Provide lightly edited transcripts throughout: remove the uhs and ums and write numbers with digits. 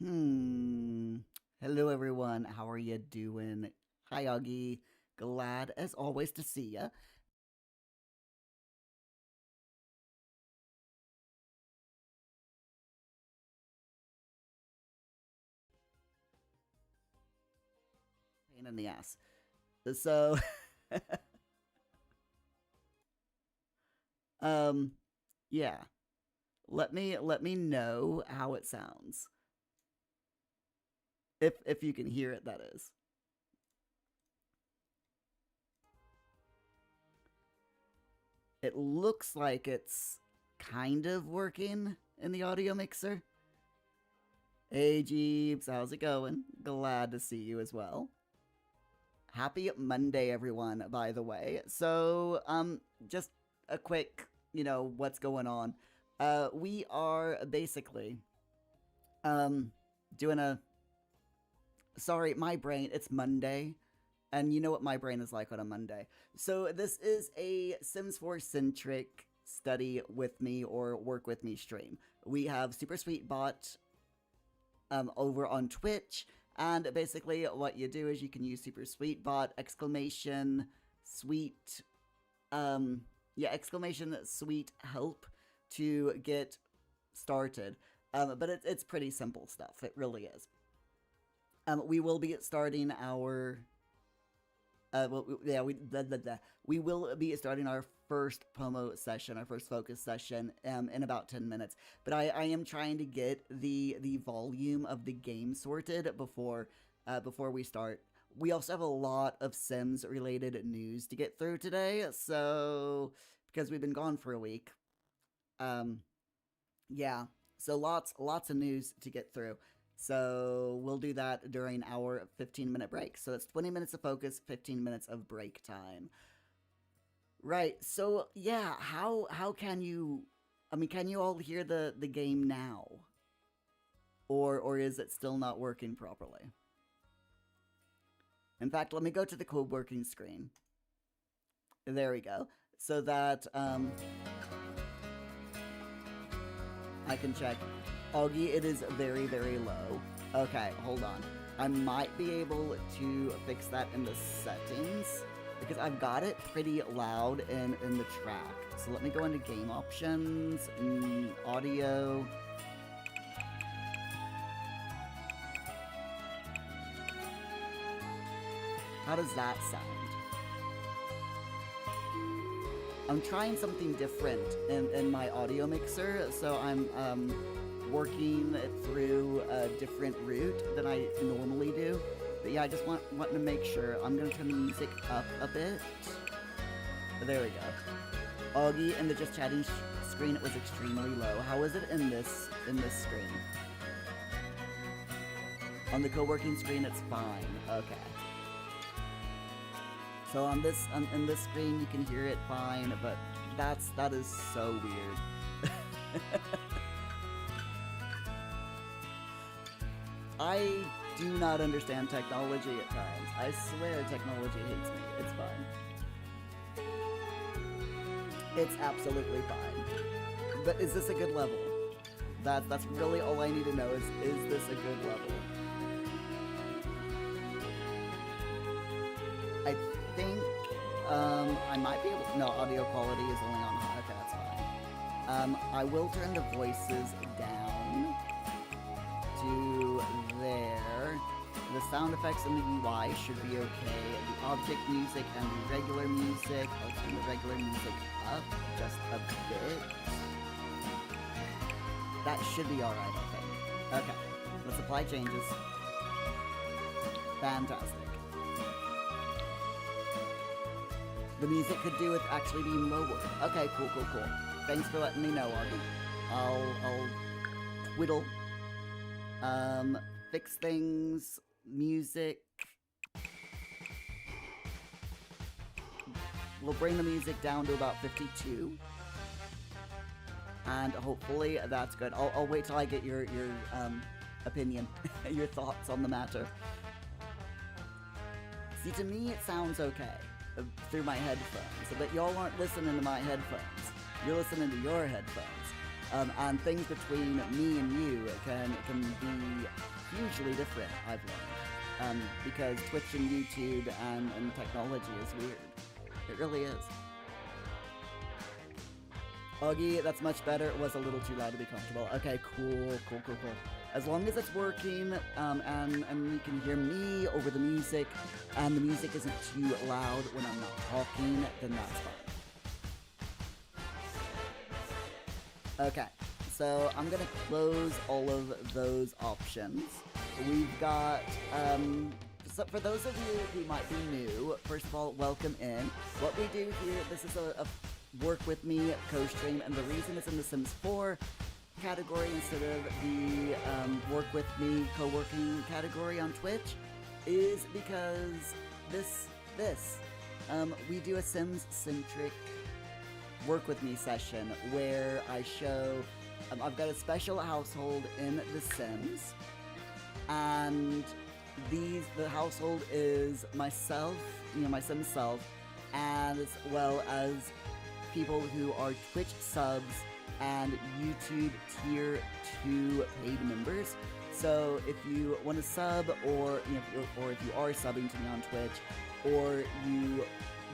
Hmm. Hello, everyone. How are you doing? Hi, Augie. Glad as always to see ya. Pain in the ass. So, um, yeah. Let me know how it sounds. If you can hear it, that is. It looks like it's kind of working in the audio mixer. Hey, Jeeps, how's it going? Glad to see you as well. Happy Monday, everyone, by the way. Just a quick, what's going on. We are basically, um, doing a, sorry, my brain, it's Monday, and you know what my brain is like on a Monday. So this is a Sims 4 centric study with me or work with me stream. We have Super Sweet Bot over on Twitch. And basically, what you do is you can use Super Sweet Bot exclamation sweet, exclamation sweet help to get started. But it's pretty simple stuff. It really is. We will be starting our we will be starting our first promo session, our first focus session, in about 10 minutes. But I am trying to get the volume of the game sorted before we start. We also have a lot of Sims related news to get through today, so because we've been gone for a week, um, yeah, so lots of news to get through. So we'll do that during our 15-minute break. So that's 20 minutes of focus, 15 minutes of break time. Right. So yeah, how can you can you all hear the game now? Or is it still not working properly? In fact, let me go to the code working screen. There we go. So that I can check. Augie, it is very, very low. Okay, hold on. I might be able to fix that in the settings because I've got it pretty loud in the track. So let me go into game options, audio. How does that sound? I'm trying something different in my audio mixer, so I'm working it through a different route than I normally do. But yeah, I just want to make sure. I'm gonna turn the music up a bit. There we go. Augie, in the just chatting screen, it was extremely low. How is it in this screen? On the co-working screen, it's fine. Okay. So on this in this screen, you can hear it fine, but that is so weird. I do not understand technology at times. I swear technology hates me. It's fine. It's absolutely fine. But is this a good level? That's really all I need to know is this a good level? I think I might be able to, no, audio quality is only on high. Okay, that's fine. I will turn the voices down to there. The sound effects in the UI should be okay. The object music and the regular music, I'll turn the regular music up just a bit. That should be alright, I think. Okay, let's apply changes. Fantastic. The music could do with actually being lower. Okay, cool. Thanks for letting me know, Augie. I'll twiddle. Fix things, music. We'll bring the music down to about 52. And hopefully that's good. I'll wait till I get your opinion, your thoughts on the matter. See, to me it sounds okay through my headphones, but y'all aren't listening to my headphones. You're listening to your headphones. And things between me and you can be hugely different, I've learned. Because Twitch and YouTube and technology is weird. It really is. Augie, that's much better. It was a little too loud to be comfortable. Okay, cool. As long as it's working, and you can hear me over the music, and the music isn't too loud when I'm not talking, then that's fine. Okay, so I'm gonna close all of those options. We've got, so for those of you who might be new, first of all, welcome in. What we do here, this is a work with me co-stream, and the reason it's in the Sims 4 category instead of the work with me co-working category on Twitch is because we do a Sims-centric work with me session where I show I've got a special household in The Sims, and the household is myself, my Sim self, as well as people who are Twitch subs and YouTube tier 2 paid members. So if you want to sub, or if you are subbing to me on Twitch, or you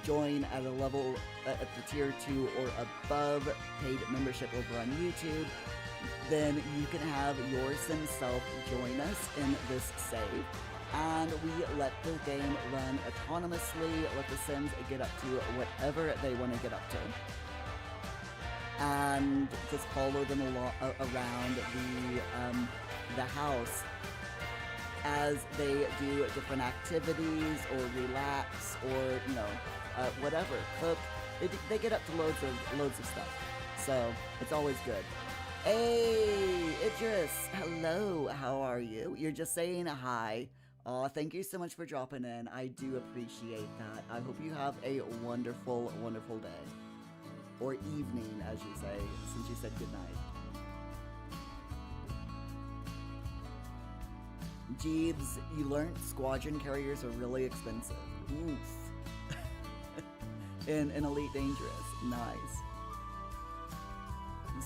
join at a level at the tier 2 or above paid membership over on YouTube, then you can have your Sim self join us in this save. And we let the game run autonomously, let the Sims get up to whatever they want to get up to. And just follow them around the house as they do different activities, or relax, or, whatever, cook. They get up to loads of stuff. So, it's always good. Hey, Idris, hello, how are you? You're just saying hi. Aw, thank you so much for dropping in. I do appreciate that. I hope you have a wonderful, wonderful day. Or evening, as you say, since you said goodnight. Jeebs, you learned squadron carriers are really expensive. Oof. in Elite Dangerous. Nice.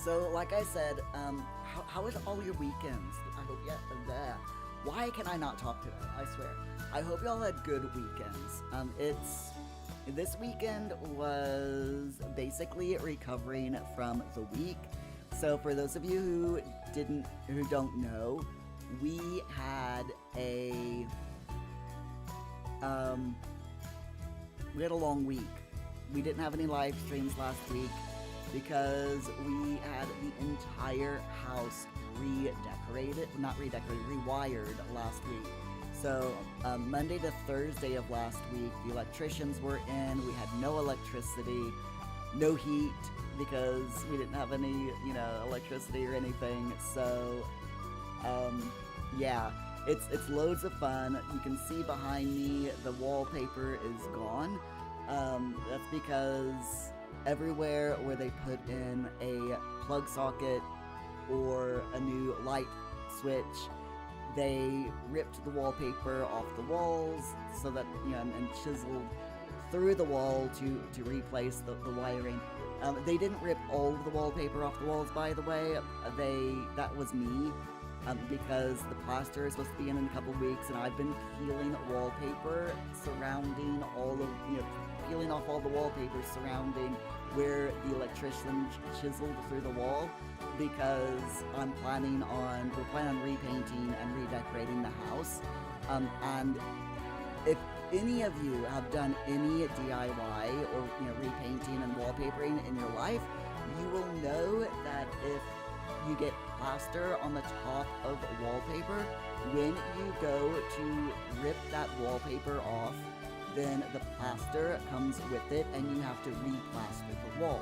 So, like I said, how was all your weekends? I hope why can I not talk today? I swear. I hope y'all had good weekends. This weekend was basically recovering from the week. So for those of you who don't know, we had a long week. We didn't have any live streams last week because we had the entire house rewired last week. So Monday to Thursday of last week, the electricians were in. We had no electricity, no heat, because we didn't have any, electricity or anything. So yeah, it's loads of fun. You can see behind me the wallpaper is gone. That's because everywhere where they put in a plug socket or a new light switch, they ripped the wallpaper off the walls so that, and chiseled through the wall to replace the wiring. They didn't rip all of the wallpaper off the walls, by the way. That was me, because the plaster is supposed to be in a couple weeks, and I've been peeling wallpaper surrounding peeling off all the wallpaper surrounding where the electrician chiseled through the wall, because we're planning on repainting and redecorating the house. And if any of you have done any DIY or repainting and wallpapering in your life, you will know that if you get plaster on the top of wallpaper, when you go to rip that wallpaper off, then the plaster comes with it and you have to replaster the wall.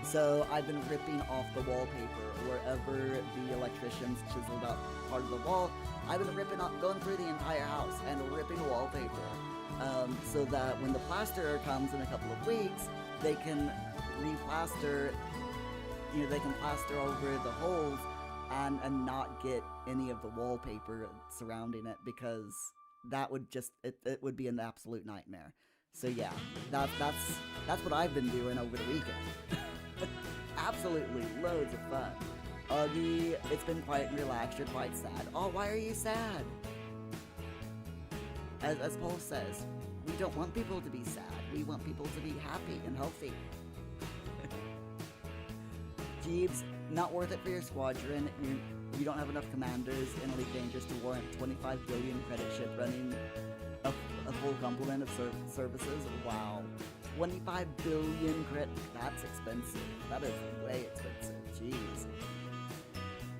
So I've been ripping off the wallpaper wherever the electricians chiseled up part of the wall. I've been going through the entire house and ripping wallpaper, so that when the plasterer comes in a couple of weeks, they can replaster, they can plaster over the holes and not get any of the wallpaper surrounding it, because that would it would be an absolute nightmare. So yeah, that's what I've been doing over the weekend. absolutely loads of fun. Augie, it's been quiet and relaxed. You're quite sad. Oh, why are you sad? As Paul says, we don't want people to be sad. We want people to be happy and healthy. Jeeves, not worth it for your squadron. You don't have enough commanders in Elite Dangerous to warrant 25 billion credit ship running a full complement of services. Wow. 25 billion credit. That's expensive. That is way expensive. Jeez.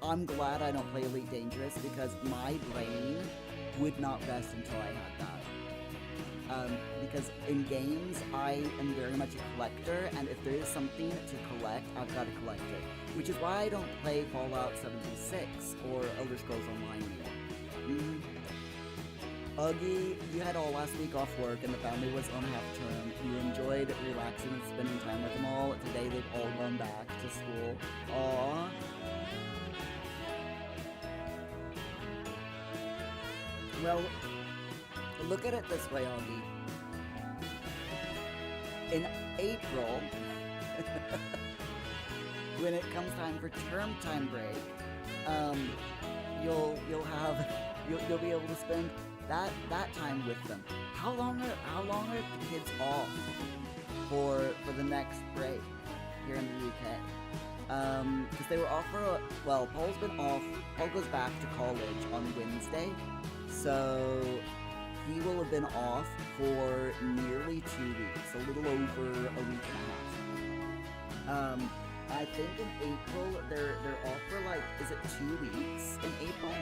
I'm glad I don't play Elite Dangerous because my brain would not rest until I had that. Because in games, I am very much a collector, and if there is something to collect, I've got to collect it. Which is why I don't play Fallout 76 or Elder Scrolls Online anymore. Uggy, you had all last week off work and the family was on half term. You enjoyed relaxing and spending time with them all. Today they've all gone back to school. Aww. Well, look at it this way, Augie. In April, when it comes time for term time break, you'll be able to spend that time with them. How long are the kids off for the next break here in the UK? Because they were off for Paul's been off. Paul goes back to college on Wednesday. So he will have been off for nearly 2 weeks, a little over a week and a half. I think in April they're off for is it 2 weeks in April,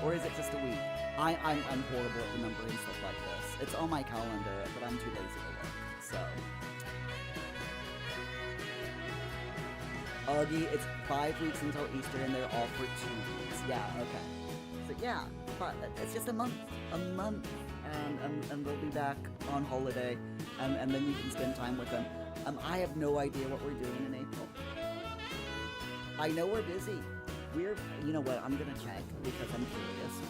or is it just a week? I'm horrible at remembering stuff like this. It's on my calendar, but I'm too lazy to look. So, Augie, it's 5 weeks until Easter, and they're off for 2 weeks. Yeah, okay. So yeah, but it's just a month, and they'll be back on holiday, and then you can spend time with them. I have no idea what we're doing in April. I know we're busy. You know what, I'm gonna check because I'm curious.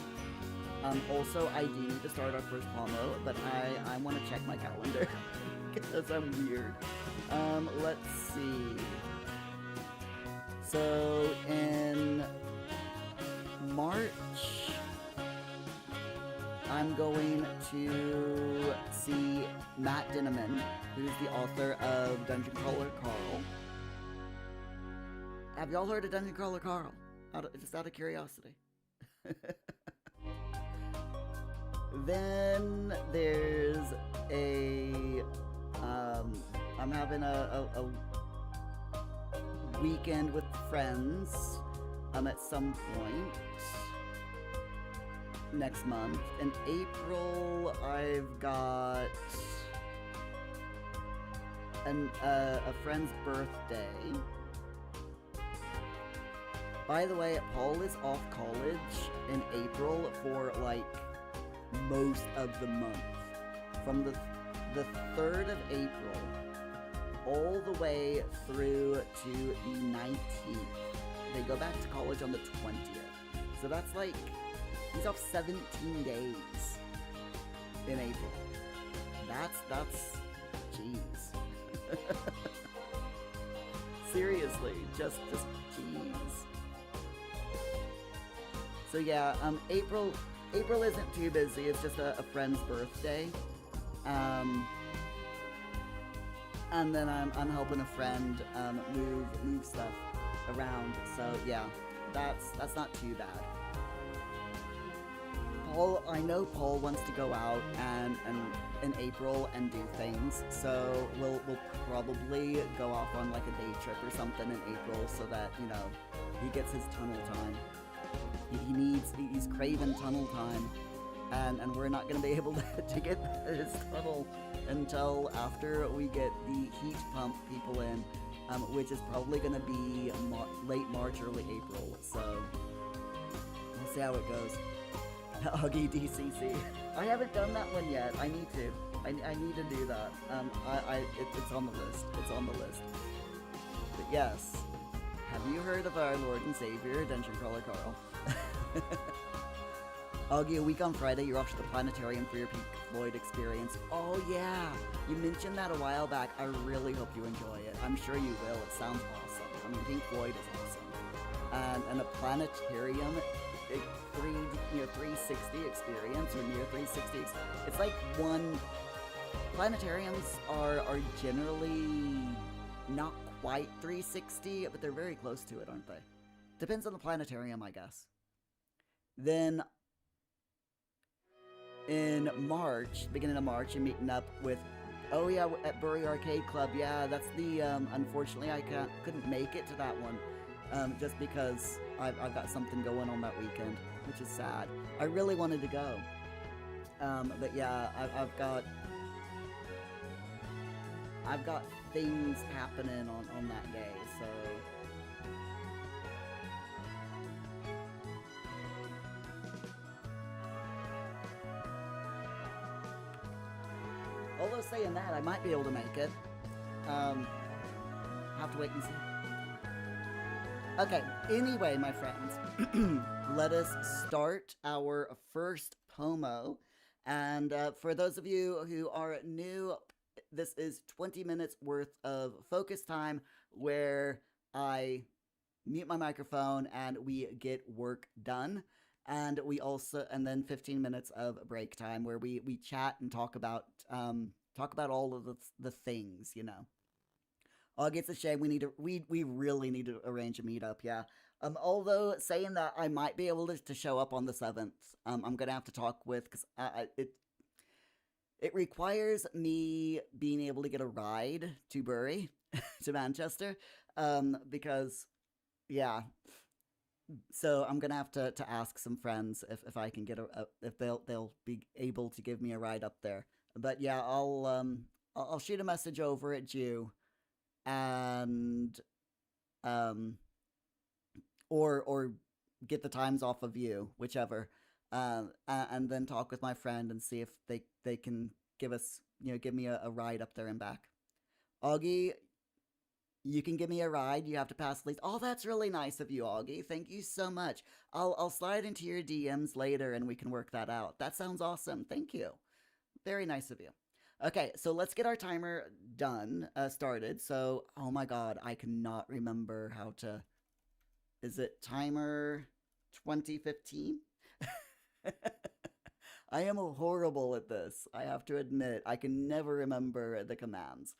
Also, I do need to start our first Pomo, but I want to check my calendar because I'm weird. Let's see. So in March, I'm going to see Matt Dinneman, who's the author of Dungeon Crawler Carl. Have y'all heard of Dungeon Crawler Carl? Just out of curiosity. Then there's I'm having a weekend with friends at some point next month. In April, I've got a friend's birthday. By the way, Paul is off college in April for most of the month. From the 3rd of April all the way through to the 19th. They go back to college on the 20th. So that's he's off 17 days in April. That's jeez. Seriously, just jeez. So yeah, April isn't too busy. It's just a friend's birthday, and then I'm helping a friend move stuff around. So yeah, that's not too bad. I know Paul wants to go out and in April and do things, so we'll probably go off on a day trip or something in April so that he gets his tunnel time. He's craving tunnel time, and we're not going to be able to get his tunnel until after we get the heat pump people in, which is probably going to be late March, early April, so we'll see how it goes. Huggy DCC. I haven't done that one yet. I need to. I need to do that. It's on the list. It's on the list. But yes, have you heard of our Lord and Savior, Dungeon Crawler Carl? Augie, a week on Friday, you're off to the planetarium for your Pink Floyd experience. Oh yeah, you mentioned that a while back. I really hope you enjoy it. I'm sure you will. It sounds awesome. I mean, Pink Floyd is awesome. And a planetarium, a 360 experience or near 360. It's like one. Planetariums are generally not quite 360, but they're very close to it, aren't they? Depends on the planetarium, I guess. Then in March, beginning of March, I'm meeting up with, oh yeah, at Bury Arcade Club. Yeah, that's the, unfortunately I couldn't make it to that one, just because I've got something going on that weekend, which is sad. I really wanted to go, but yeah, I've got things happening on that day, so. Although saying that, I might be able to make it. Have to wait and see. Okay, anyway, my friends, let us start our first Pomo. And for those of you who are new, this is 20 minutes worth of focus time where I mute my microphone and we get work done. And and then 15 minutes of break time where we chat and talk about all of the things, you know. Oh, it's a shame. We really need to arrange a meetup. Yeah. Although saying that, I might be able to show up on the 7th. I'm gonna have to talk with because it requires me being able to get a ride to Bury, to Manchester, because yeah. So I'm gonna have to ask some friends if I can get if they'll be able to give me a ride up there. But yeah, I'll shoot a message over at you and um or get the times off of you, whichever, and then talk with my friend and see if they can give me a ride up there and back. Augie, you can give me a ride. You have to pass the lease. Oh, that's really nice of you, Augie. Thank you so much. I'll slide into your DMs later and we can work that out. That sounds awesome. Thank you. Very nice of you. Okay, so let's get our timer done, started. So, oh my god, I cannot remember how to. Is it timer 2015? I am horrible at this. I have to admit, I can never remember the commands.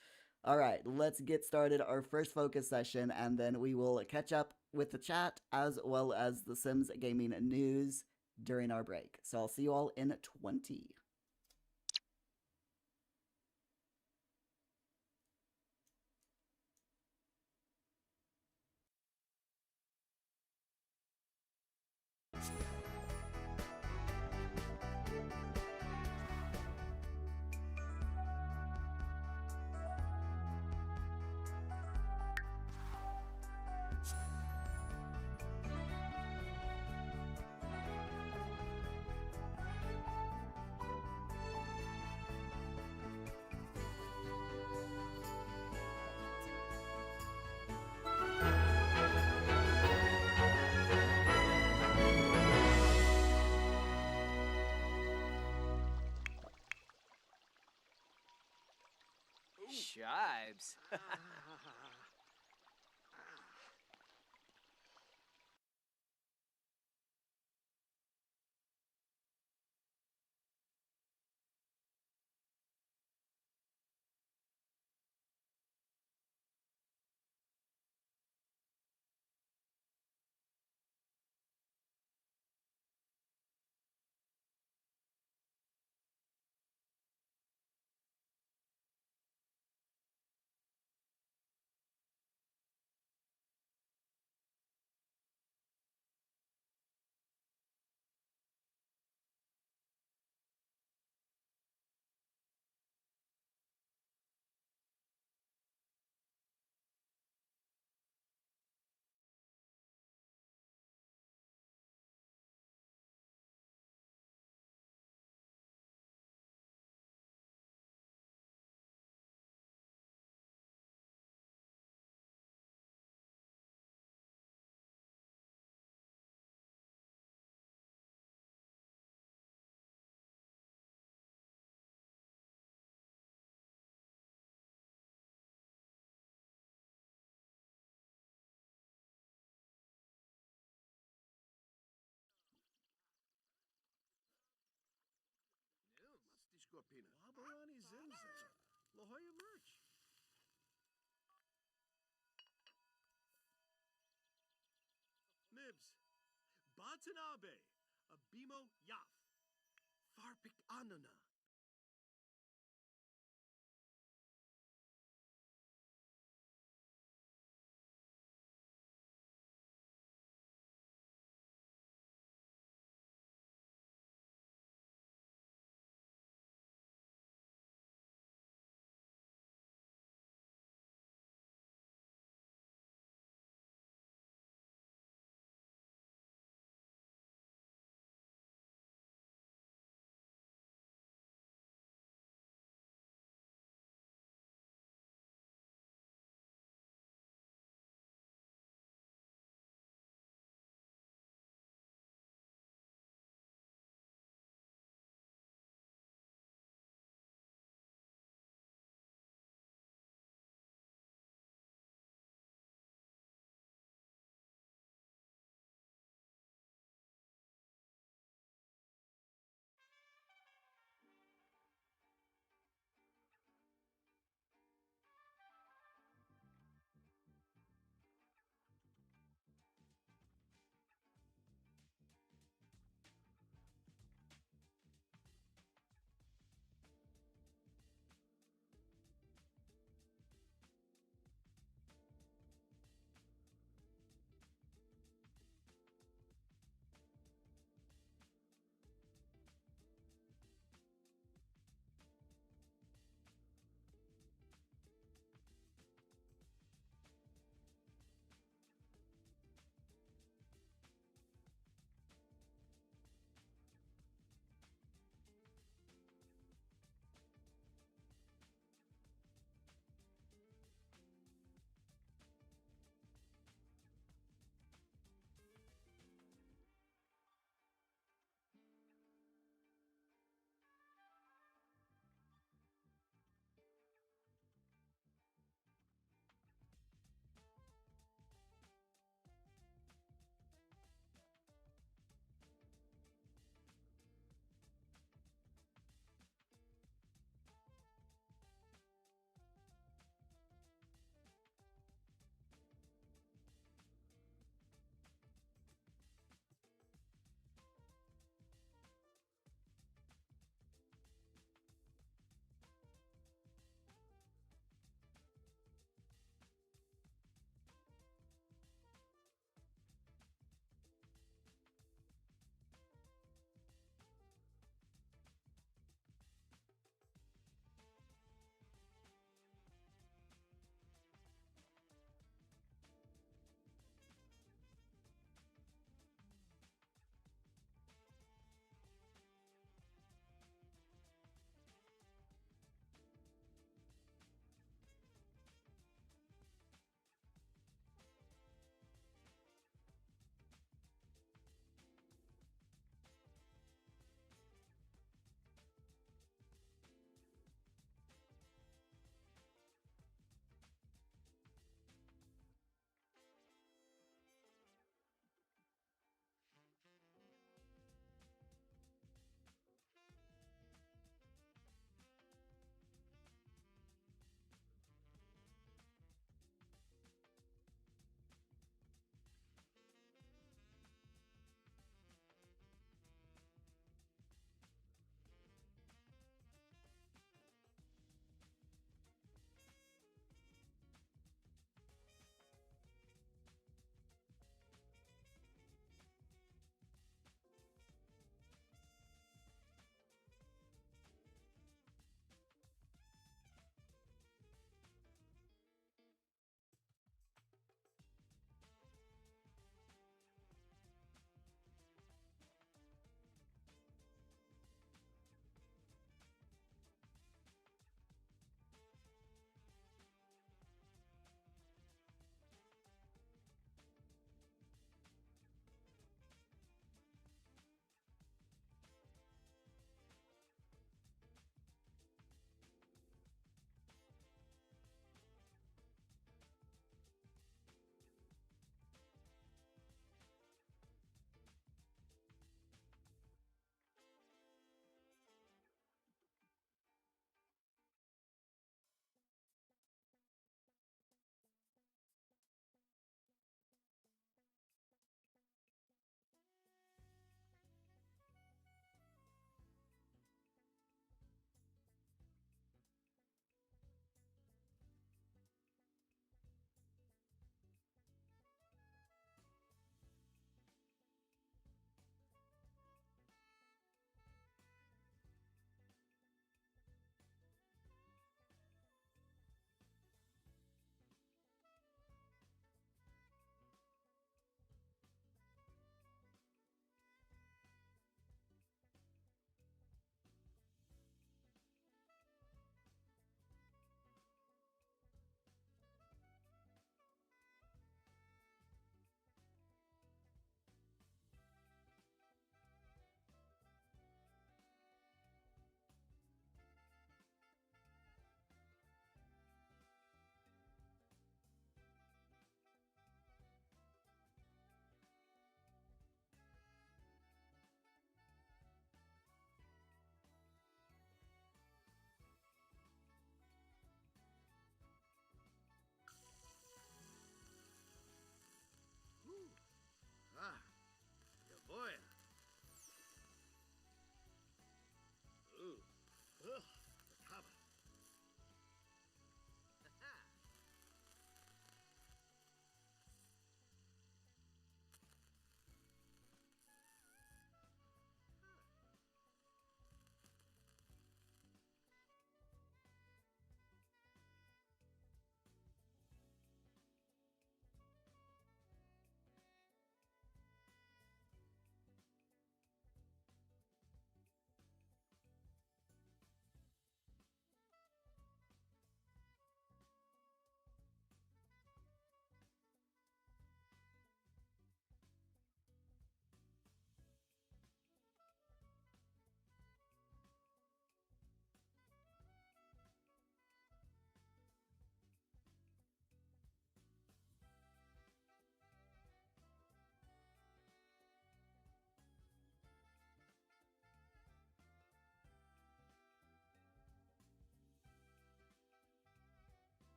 All right, let's get started our first focus session, and then we will catch up with the chat as well as the Sims Gaming news during our break. So I'll see you all in 20. Shibes. Abarani Zimza, La Jolla Merch. Mibs, Batanabe, Abimo Yaf, Farpik Anana.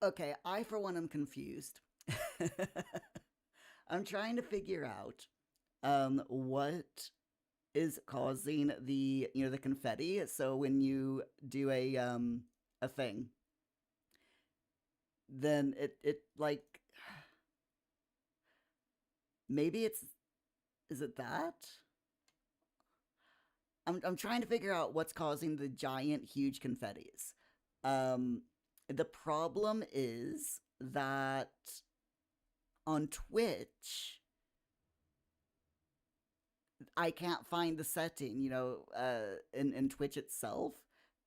Okay, I for one am confused. I'm trying to figure out what is causing the the confetti. So when you do a thing, then it like maybe it's is it that? I'm trying to figure out what's causing the giant huge confettis. Um the problem is that on Twitch I can't find the setting, in Twitch itself.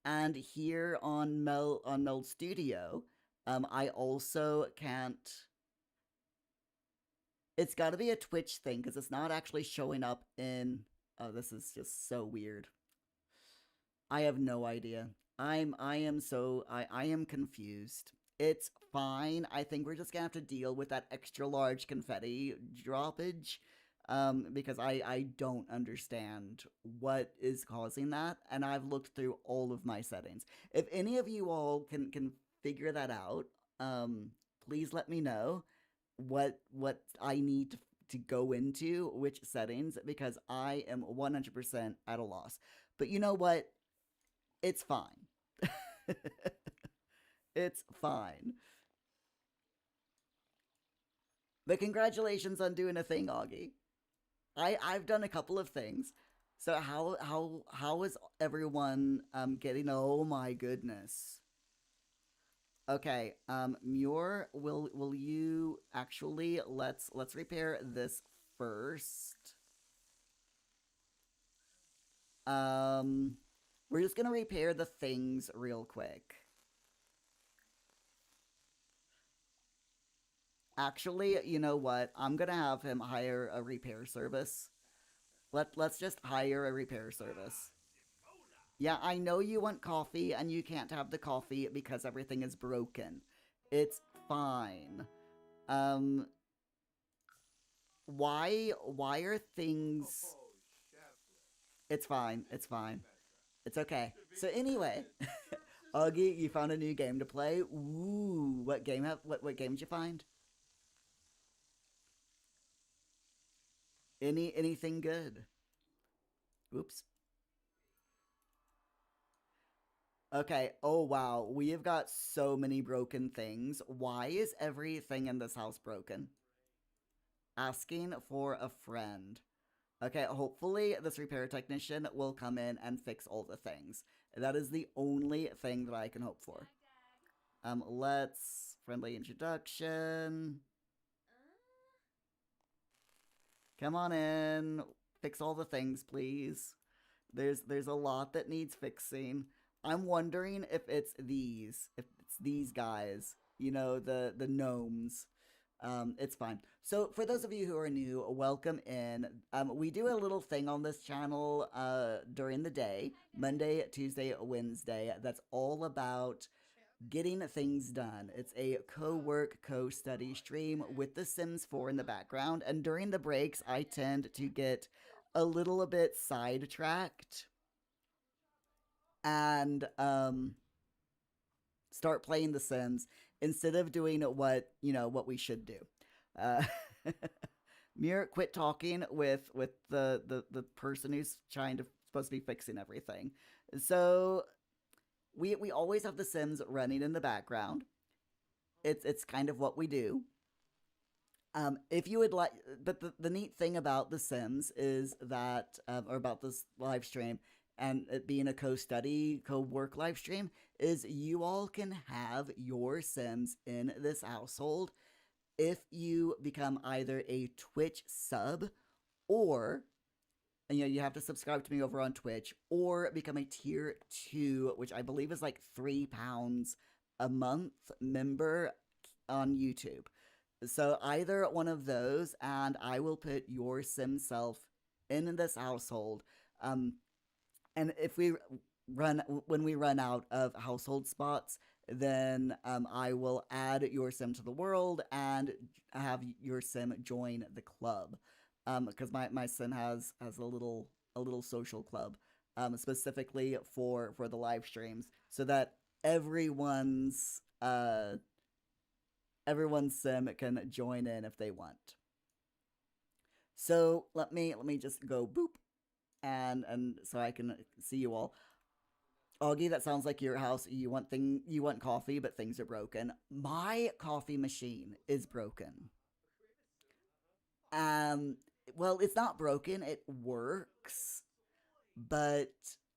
And here on Mel Studio, I also can't. It's got to be a Twitch thing because it's not actually showing up in. Oh, this is just so weird. I have no idea. I am confused. It's fine. I think we're just gonna have to deal with that extra large confetti droppage. Because I don't understand what is causing that, and I've looked through all of my settings. If any of you all can figure that out, please let me know what I need to go into which settings, because I am 100% at a loss. But you know what? It's fine. It's fine. But congratulations on doing a thing, Augie. I've done a couple of things. So how is everyone getting? Oh my goodness. Okay, Muir, will you actually let's repair this first. Um, we're just gonna repair the things real quick. Actually, you know what? I'm gonna have him hire a repair service. Let's just hire a repair service. Yeah, I know you want coffee and you can't have the coffee because everything is broken. It's fine. Um why are things It's fine. It's fine. It's okay. So anyway, Augie, you found a new game to play. Ooh, what game did you find? Anything good? Oops. Okay. Oh wow, we have got so many broken things. Why is everything in this house broken? Asking for a friend. Okay, hopefully this repair technician will come in and fix all the things. That is the only thing that I can hope for. Let's friendly introduction. Come on in. Fix all the things, please. There's a lot that needs fixing. I'm wondering if it's these guys, the gnomes. It's fine. So for those of you who are new, welcome in. We do a little thing on this channel during the day, Monday, Tuesday, Wednesday. That's all about getting things done. It's a co-work, co-study stream with The Sims 4 in the background. And during the breaks, I tend to get a little bit sidetracked and start playing The Sims instead of doing what we should do. Uh, Mir, quit talking with the person who's supposed to be fixing everything. So we always have The Sims running in the background. It's kind of what we do. If you would like, but the neat thing about The Sims is that, or about this live stream and it being a co-study, co-work live stream, is you all can have your Sims in this household if you become either a Twitch sub or you have to subscribe to me over on Twitch or become a tier 2, which I believe is like £3 a month member on YouTube. So either one of those, and I will put your sim self in this household. And if when we run out of household spots, then I will add your sim to the world and have your sim join the club. Because my sim has a little social club, specifically for the live streams, so that everyone's everyone's sim can join in if they want. So let me just go boop and so I can see you all. Augie, that sounds like your house. You want coffee, but things are broken. My coffee machine is broken. Um, well, it's not broken. It works, but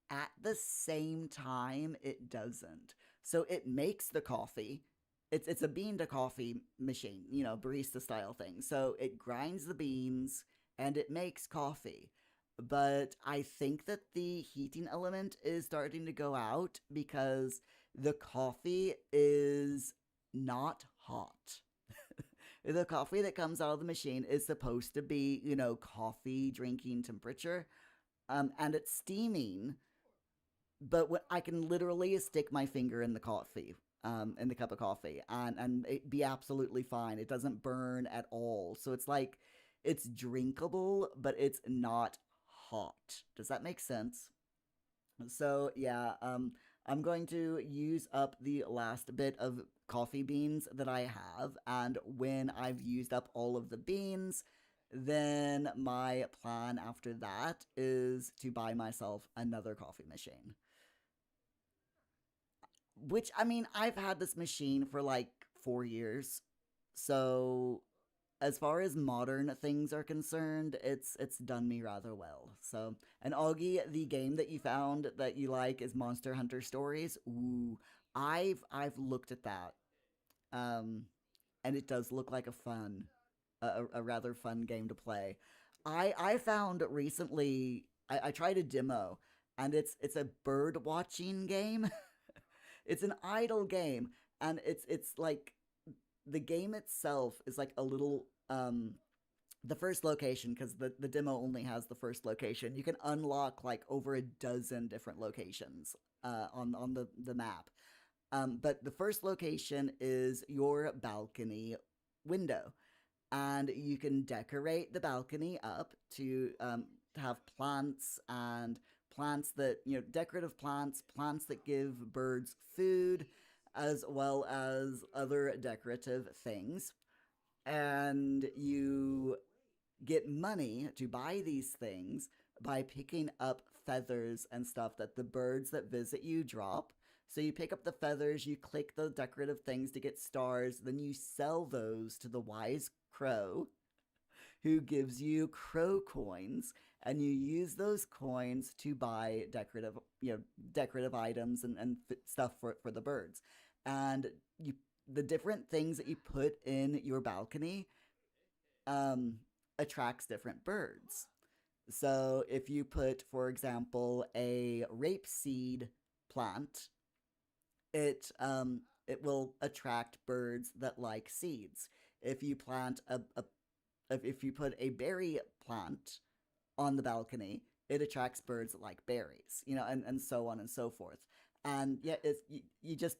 at the same time, it doesn't. So it makes the coffee. It's a bean to coffee machine, barista style thing. So it grinds the beans and it makes coffee. But I think that the heating element is starting to go out because the coffee is not hot. The coffee that comes out of the machine is supposed to be, coffee drinking temperature, and it's steaming, but I can literally stick my finger in the coffee, in the cup of coffee, and it be absolutely fine. It doesn't burn at all. So it's like it's drinkable, but it's not hot. Does that make sense? So yeah, I'm going to use up the last bit of coffee beans that I have, and when I've used up all of the beans, then my plan after that is to buy myself another coffee machine. Which, I mean, I've had this machine for like 4 years. So as far as modern things are concerned, it's done me rather well. So, and Augie, the game that you found that you like is Monster Hunter Stories. Ooh, I've looked at that, um, and it does look like a rather fun game to play. I found recently I tried a demo, and it's a bird watching game. It's an idle game, and it's like the game itself is like a little the first location, because the demo only has the first location. You can unlock like over a dozen different locations on the map. But the first location is your balcony window, and you can decorate the balcony up to have plants, and plants that, decorative plants, plants that give birds food, as well as other decorative things. And you get money to buy these things by picking up feathers and stuff that the birds that visit you drop. So you pick up the feathers, you click the decorative things to get stars, then you sell those to the wise crow, who gives you crow coins, and you use those coins to buy decorative items and stuff for the birds. And you the different things that you put in your balcony um, attracts different birds. So if you put, for example, a rapeseed plant, it will attract birds that like seeds. If you plant a if you put a berry plant on the balcony, it attracts birds that like berries, and so on and so forth. And yeah, you just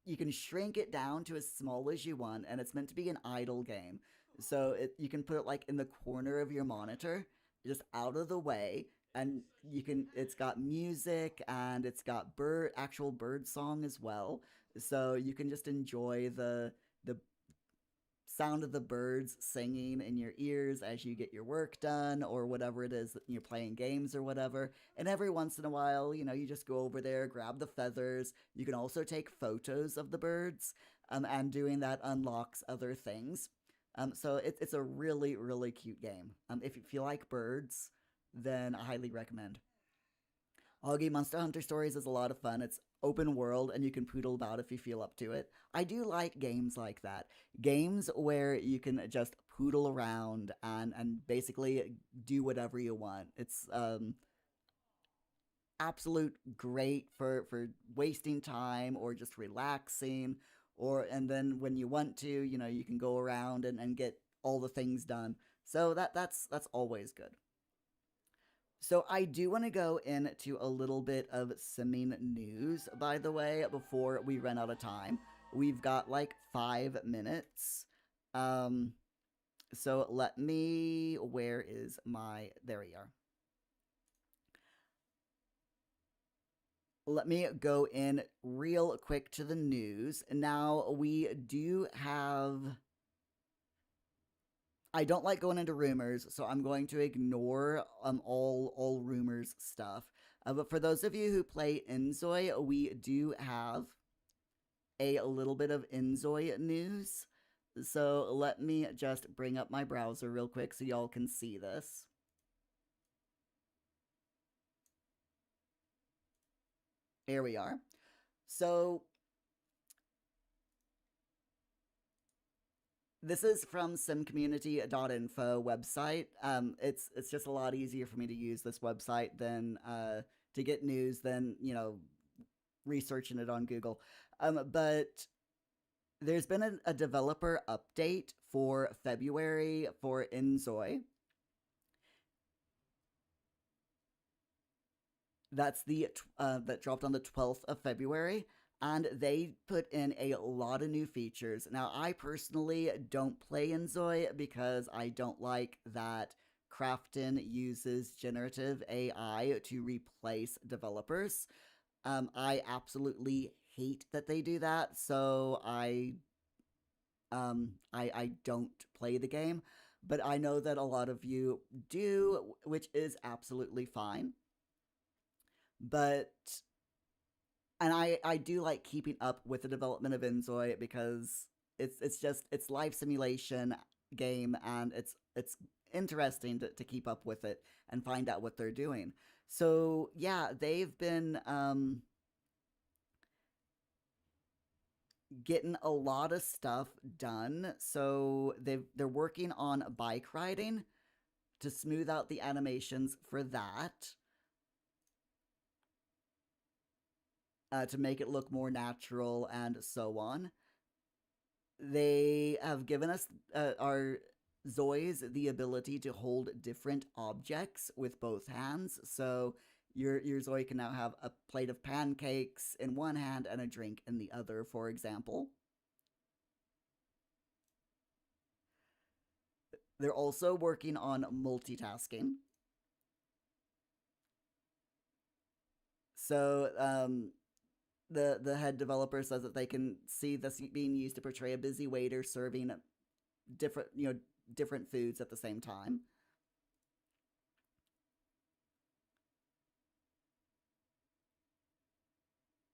you can shrink it down to as small as you want, and it's meant to be an idle game. So you can put it like in the corner of your monitor, just out of the way, and it's got music, and it's got actual bird song as well. So you can just enjoy the sound of the birds singing in your ears as you get your work done, or whatever it is that you're playing games or whatever. And every once in a while, you just go over there, grab the feathers. You can also take photos of the birds, and doing that unlocks other things. So it's a really, really cute game. If you like birds, then I highly recommend. Augie, Monster Hunter Stories is a lot of fun. It's open world, and you can poodle about if you feel up to it. I do like games like that. Games where you can just poodle around and basically do whatever you want. It's absolute great for wasting time or just relaxing, and then when you want to, you can go around and get all the things done. So that's always good. So I do want to go into a little bit of simming news, by the way, before we run out of time. We've got like 5 minutes. Um, so where is my, there we are. let me go in real quick to the news. Now, we do have. I don't like going into rumors, so I'm going to ignore all rumors stuff. But for those of you who play Inzoi, we do have a little bit of Inzoi news. So let me just bring up my browser real quick so y'all can see this. Here we are. So this is from simcommunity.info website. It's just a lot easier for me to use this website than to get news than researching it on Google. But there's been a developer update for February for Inzoi. That's that dropped on the 12th of February, and they put in a lot of new features. Now, I personally don't play Inzoi because I don't like that Crafton uses generative AI to replace developers. I absolutely hate that they do that, so I don't play the game. But I know that a lot of you do, which is absolutely fine. But I do like keeping up with the development of Inzoi because it's life simulation game, and it's interesting to keep up with it and find out what they're doing. So yeah, they've been getting a lot of stuff done. So they're working on bike riding to smooth out the animations for that. To make it look more natural and so on. They have given us our Zois the ability to hold different objects with both hands. So your Zoi can now have a plate of pancakes in one hand and a drink in the other, for example. They're also working on multitasking. So the head developer says that they can see this being used to portray a busy waiter serving different foods at the same time.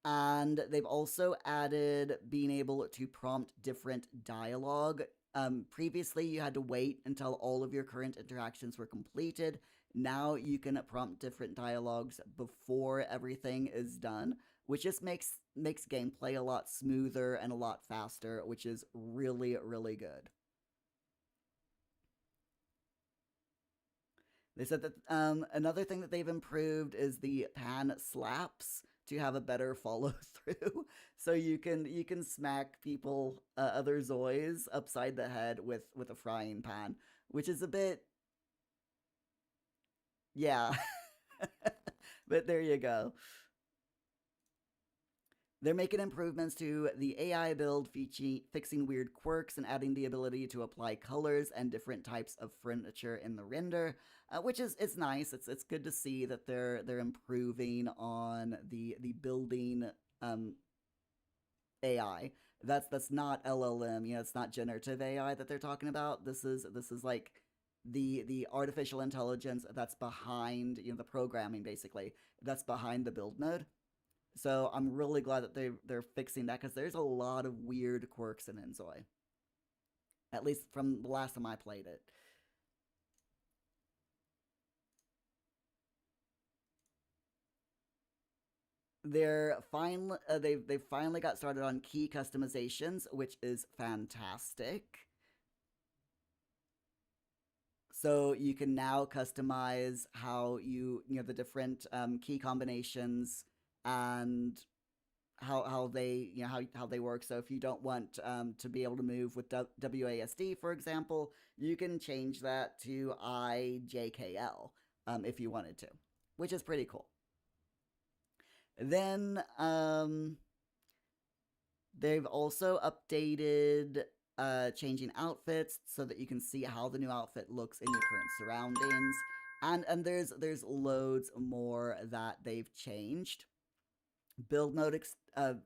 And they've also added being able to prompt different dialogue. Previously, you had to wait until all of your current interactions were completed. Now you can prompt different dialogues before everything is done, which just makes gameplay a lot smoother and a lot faster, which is really, really good. They said that another thing that they've improved is the pan slaps to have a better follow through. So you can smack people, other Zois, upside the head with a frying pan, which is a bit, yeah. But there you go. They're making improvements to the AI build, fixing weird quirks and adding the ability to apply colors and different types of furniture in the render, which is it's nice. It's good to see that they're improving on the building AI. That's not LLM. It's not generative AI that they're talking about. This is like the artificial intelligence that's behind the programming, basically, that's behind the build node. So I'm really glad that they're fixing that, because there's a lot of weird quirks in Inzoi. At least from the last time I played it. They've finally got started on key customizations, which is fantastic. So you can now customize how the different key combinations and how they how they work. So if you don't want to be able to move with WASD, for example, you can change that to IJKL if you wanted to, which is pretty cool. Then they've also updated changing outfits so that you can see how the new outfit looks in your current surroundings. And there's loads more that they've changed. build mode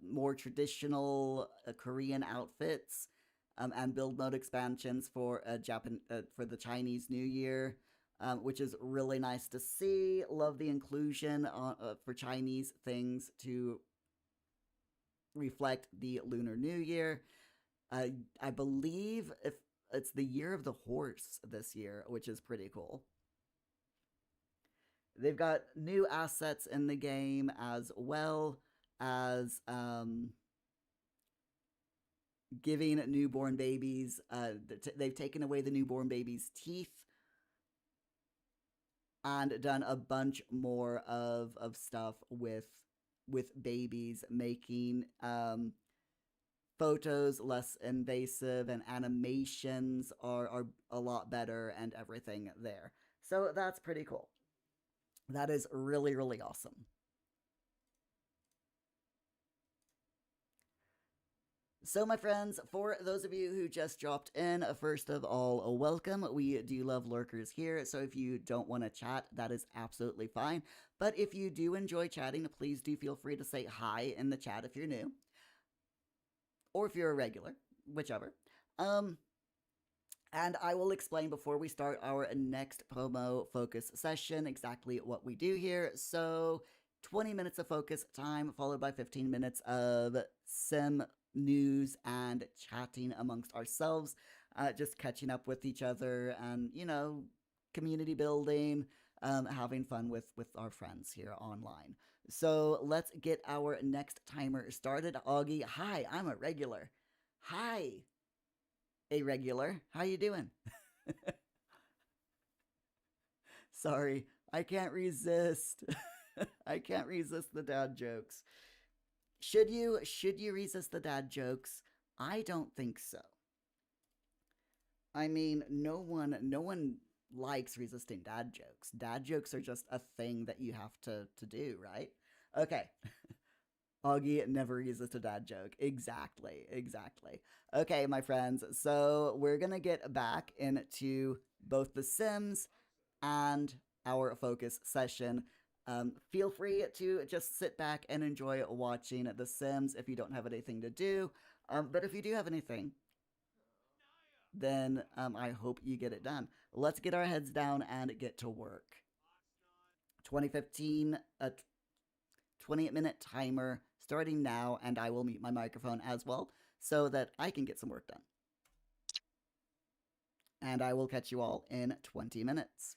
more traditional Korean outfits, and build mode expansions for for the Chinese New Year, which is really nice to see. Love the inclusion for Chinese things to reflect the Lunar New Year. I believe if it's the year of the horse this year, which is pretty cool. They've got new assets in the game as well as giving newborn babies. They've taken away the newborn baby's teeth and done a bunch more of stuff with babies, making photos less invasive, and animations are a lot better, and everything there. So that's pretty cool. That is really, really awesome. So, my friends, for those of you who just dropped in, first of all, a welcome. We do love lurkers here, so if you don't want to chat, that is absolutely fine. But if you do enjoy chatting, please do feel free to say hi in the chat if you're new, or if you're a regular, whichever. And I will explain before we start our next promo focus session exactly what we do here. So, 20 minutes of focus time, followed by 15 minutes of sim news and chatting amongst ourselves, just catching up with each other and, community building, having fun with our friends here online. So, let's get our next timer started. Augie, hi, I'm a regular. Hi, a regular. How you doing? Sorry, I can't resist. I can't resist the dad jokes. Should you resist the dad jokes? I don't think so. I mean, no one likes resisting dad jokes. Dad jokes are just a thing that you have to do, right? Okay. Augie never resist a dad joke. Exactly, exactly. Okay, my friends. So we're gonna get back into both The Sims and our focus session. Feel free to just sit back and enjoy watching The Sims if you don't have anything to do. But if you do have anything, then I hope you get it done. Let's get our heads down and get to work. 2015, a 20-minute timer starting now, and I will mute my microphone as well so that I can get some work done. And I will catch you all in 20 minutes.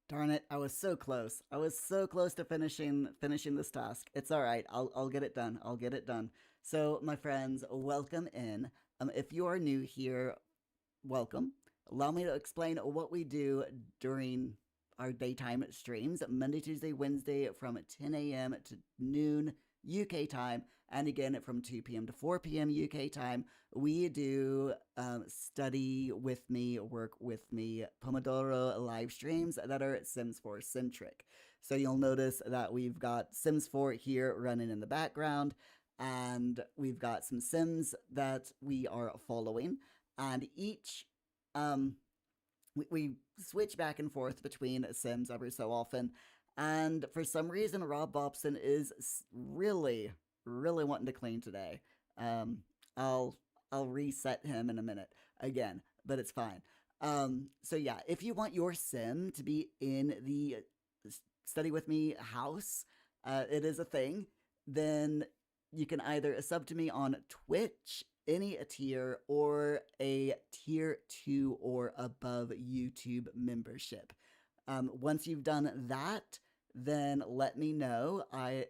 Darn it, I was so close. I was so close to finishing this task. It's all right. I'll get it done. I'll get it done. So, my friends, welcome in. If you are new here, welcome. Allow me to explain what we do during our daytime streams Monday, Tuesday, Wednesday from 10 a.m. to noon UK time, and again from 2 p.m. to 4 p.m. UK time. We do study with me, work with me, Pomodoro live streams that are Sims 4 centric. So you'll notice that we've got Sims 4 here running in the background, and we've got some Sims that we are following, and each um, we switch back and forth between Sims every so often. And for some reason, Rob Bobson is really, really wanting to clean today. Um, I'll I'll reset him in a minute again, but it's fine. So yeah, if you want your Sim to be in the study with me house, it is a thing. Then you can either sub to me on Twitch, any a tier, or a tier 2 or above YouTube membership. Once you've done that, then let me know. I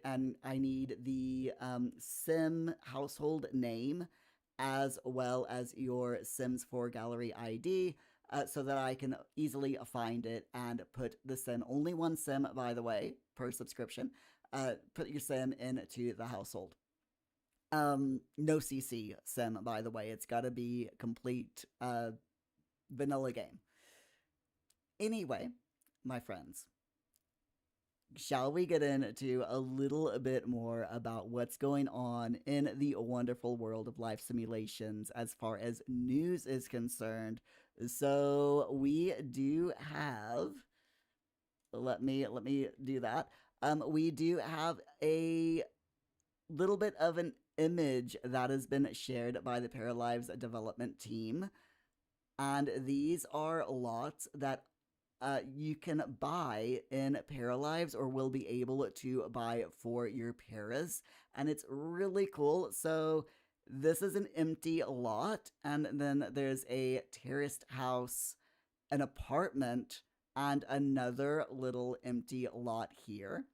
need the Sim household name as well as your Sims 4 gallery ID. So that I can easily find it and put the Sim, only one Sim, by the way, per subscription, put your Sim into the household. No CC Sim, by the way. It's got to be complete vanilla game. Anyway, my friends, shall we get into a little bit more about what's going on in the wonderful world of life simulations as far as news is concerned? So we do have. Let me do that. We do have a little bit of an image that has been shared by the Paralives development team, and these are lots that you can buy in Paralives or will be able to buy for your Paras, and it's really cool. So this is an empty lot, and then there's a terraced house, an apartment, and another little empty lot here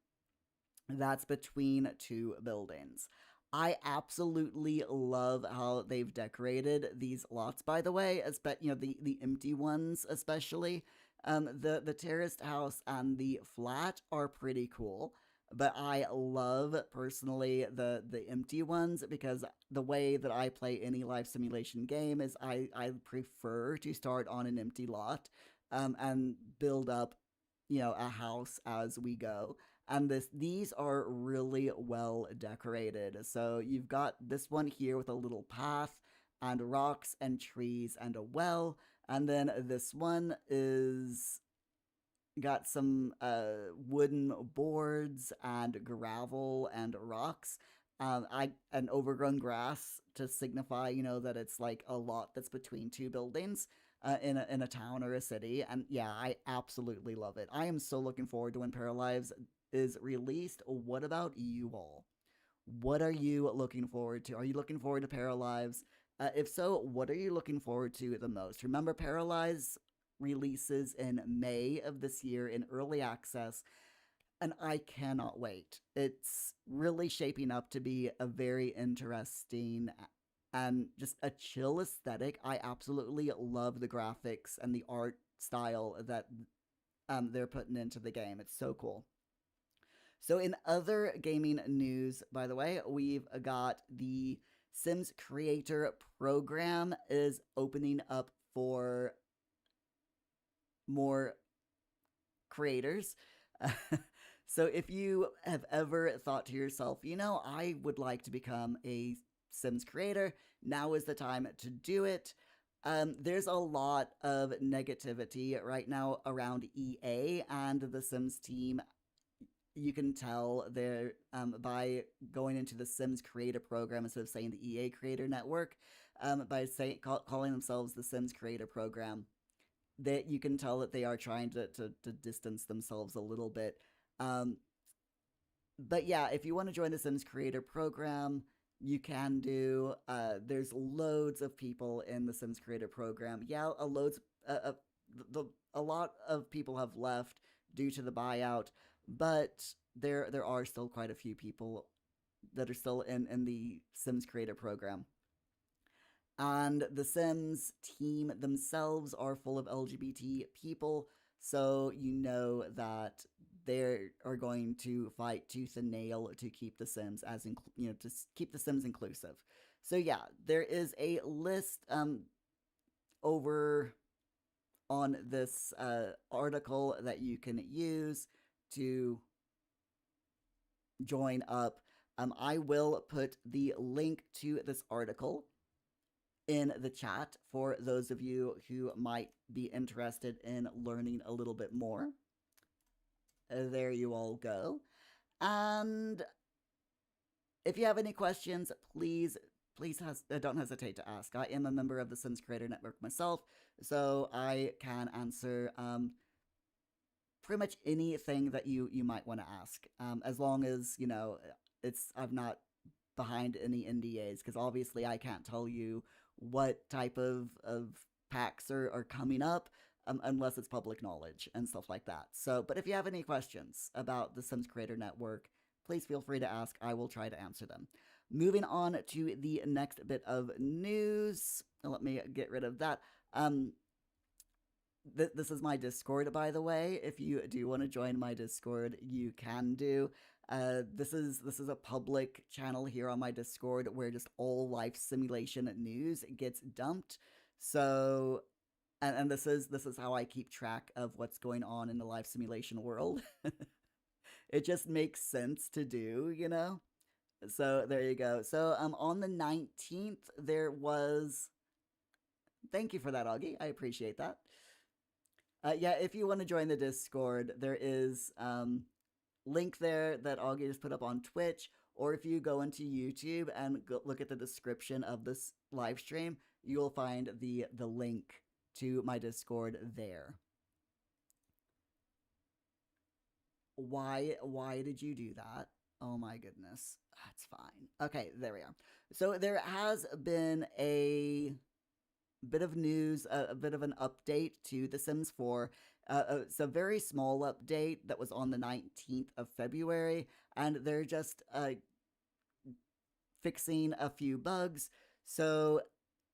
that's between two buildings. I absolutely love how they've decorated these lots, by the way, the empty ones especially. The terraced house and the flat are pretty cool, but I love personally the empty ones because the way that I play any life simulation game is I prefer to start on an empty lot and build up, a house as we go. And these are really well decorated. So you've got this one here with a little path and rocks and trees and a well, and then this one is got some wooden boards and gravel and rocks. I and overgrown grass to signify, that it's like a lot that's between two buildings in a town or a city. And yeah, I absolutely love it. I am so looking forward to when Paralives is released. What about you all? What are you looking forward to? Are you looking forward to Paralives? If so, what are you looking forward to the most? Remember, Paralyze releases in May of this year in early access, and I cannot wait. It's really shaping up to be a very interesting and just a chill aesthetic. I absolutely love the graphics and the art style that they're putting into the game. It's so cool. So, in other gaming news, by the way, we've got the Sims Creator program is opening up for more creators. So, if you have ever thought to yourself, I would like to become a Sims creator, now is the time to do it. There's a lot of negativity right now around EA and the Sims team. You can tell they're by going into the Sims Creator program instead of saying the EA Creator Network, by calling themselves the Sims Creator Program. That you can tell that they are trying to distance themselves a little bit. Um, but yeah, if you want to join the Sims Creator Program, you can do. There's loads of people in the Sims Creator Program. Yeah, a lot of people have left due to the buyout, but there are still quite a few people that are still in the Sims creator program. And the Sims team themselves are full of LGBT people, so you know that they are going to fight tooth and nail to keep the Sims to keep the Sims inclusive. So yeah, there is a list over on this article that you can use to join up. I will put the link to this article in the chat for those of you who might be interested in learning a little bit more. There you all go. And if you have any questions, please don't hesitate to ask. I am a member of the Sims Creator Network myself, so I can answer pretty much anything that you might want to ask, as long as I'm not behind any NDAs, because obviously I can't tell you what type of packs are coming up unless it's public knowledge and stuff like that. So, but if you have any questions about the Sims Creator Network, please feel free to ask. I will try to answer them. Moving on to the next bit of news. Let me get rid of that. This is my Discord, by the way. If you do want to join my Discord, you can do. This is a public channel here on my Discord where just all life simulation news gets dumped. So, and this is how I keep track of what's going on in the life simulation world. It just makes sense to do, you know. So there you go. So on the 19th there was. Thank you for that, Augie. I appreciate that. Yeah, if you want to join the Discord, there is link there that Augie just put up on Twitch, or if you go into YouTube and look at the description of this live stream, you'll find the link to my Discord there. Why did you do that? Oh my goodness. That's fine. Okay, there we are. So there has been a bit of news, a bit of an update to The Sims 4. It's a very small update that was on the 19th of February, and they're just fixing a few bugs. So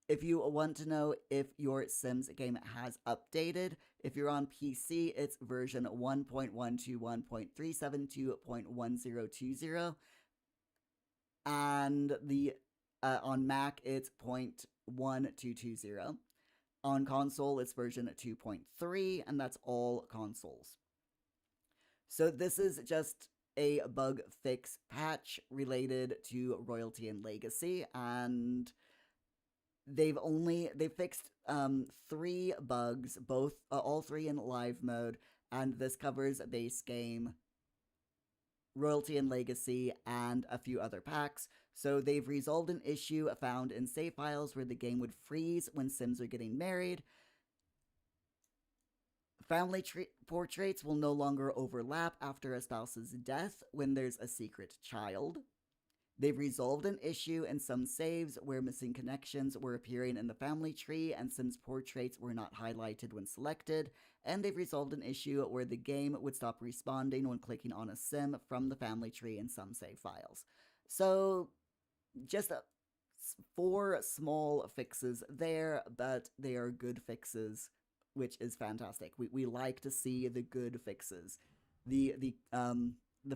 if you want to know if your Sims game has updated, if you're on PC, it's version 1.121.372.1020, and on Mac it's 0.1220. On console, it's version 2.3, and that's all consoles. So this is just a bug fix patch related to royalty and legacy, and they've fixed 3 bugs, all 3 in live mode, and this covers base game, royalty and legacy, and a few other packs. So they've resolved an issue found in save files where the game would freeze when Sims are getting married. Family portraits will no longer overlap after a spouse's death when there's a secret child. They've resolved an issue in some saves where missing connections were appearing in the family tree and Sims portraits were not highlighted when selected. And they've resolved an issue where the game would stop responding when clicking on a Sim from the family tree in some save files. So, just 4 small fixes there, but they are good fixes, which is fantastic. We like to see the good fixes. The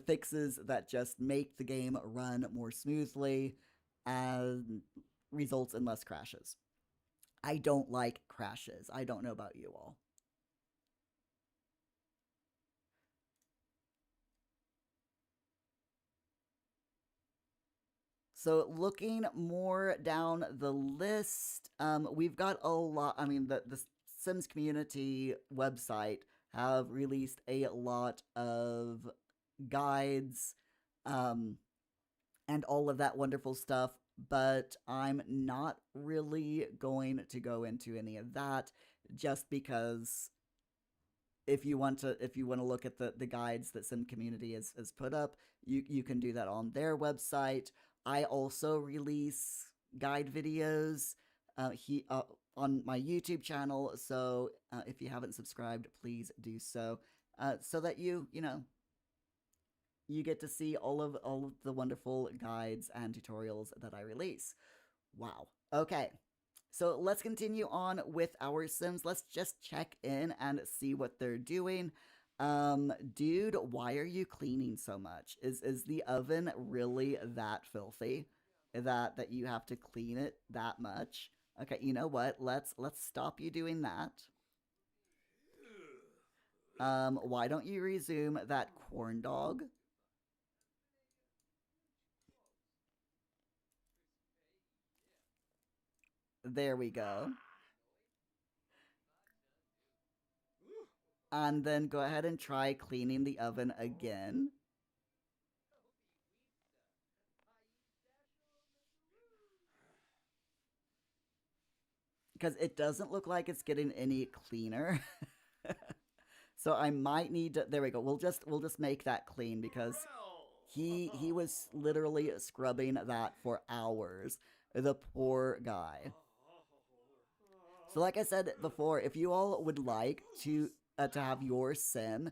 fixes that just make the game run more smoothly and results in less crashes. I don't like crashes. I don't know about you all. So looking more down the list, we've got a lot. I mean, the Sims community website have released a lot of guides, and all of that wonderful stuff, but I'm not really going to go into any of that, just because if you want to look at the guides that Sim Community has put up, you can do that on their website. I also release guide videos on my YouTube channel, so if you haven't subscribed, please do so. so that you get to see all of the wonderful guides and tutorials that I release. Wow. Okay. So let's continue on with our Sims. Let's just check in and see what they're doing. Dude, why are you cleaning so much? Is the oven really that filthy that you have to clean it that much? Okay, you know what? Let's stop you doing that. Why don't you resume that corn dog? There we go. And then go ahead and try cleaning the oven again. Because it doesn't look like it's getting any cleaner. So I might need to, there we go. We'll just make that clean because he was literally scrubbing that for hours. The poor guy. So like I said before, if you all would like to have your sim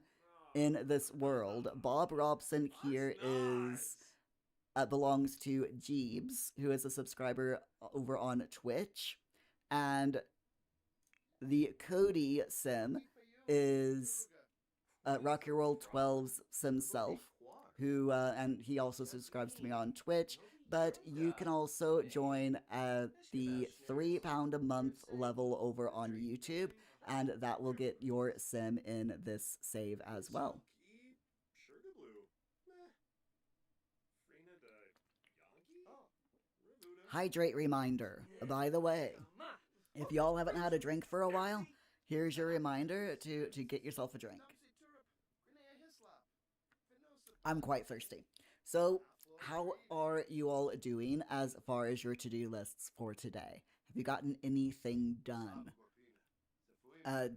in this world, Bob Robson here is belongs to Jeebs, who is a subscriber over on Twitch, and the Cody sim is Rocky Roll 12's sim self, who and he also subscribes to me on Twitch. But you can also join the £3 a month level over on YouTube, and that will get your sim in this save as well. Hydrate reminder. By the way, if y'all haven't had a drink for a while, here's your reminder to get yourself a drink. I'm quite thirsty. So, how are you all doing as far as your to-do lists for today? Have you gotten anything done?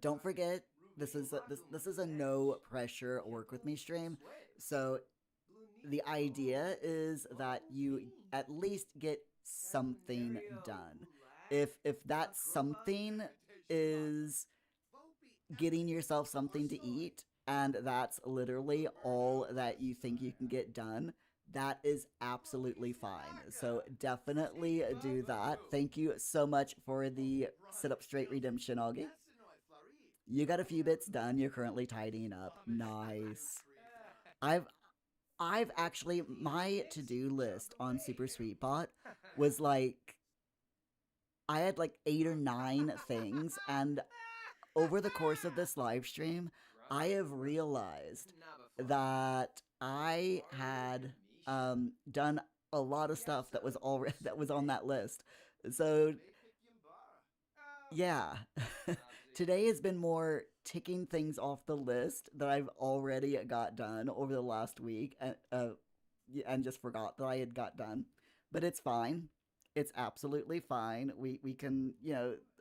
Don't forget, this is a no pressure work with me stream. So the idea is that you at least get something done. If that something is getting yourself something to eat, and that's literally all that you think you can get done, that is absolutely fine. So definitely do that. Thank you so much for the sit up straight redemption, Augie. You got a few bits done. You're currently tidying up. Nice. I've actually, my to-do list on Super Sweetbot was like, I had like 8 or 9 things, and over the course of this live stream, I have realized that I had done a lot of stuff that was already that was on that list. So yeah, today has been more ticking things off the list that I've already got done over the last week, and just forgot that I had got done. But it's fine. It's absolutely fine. We can,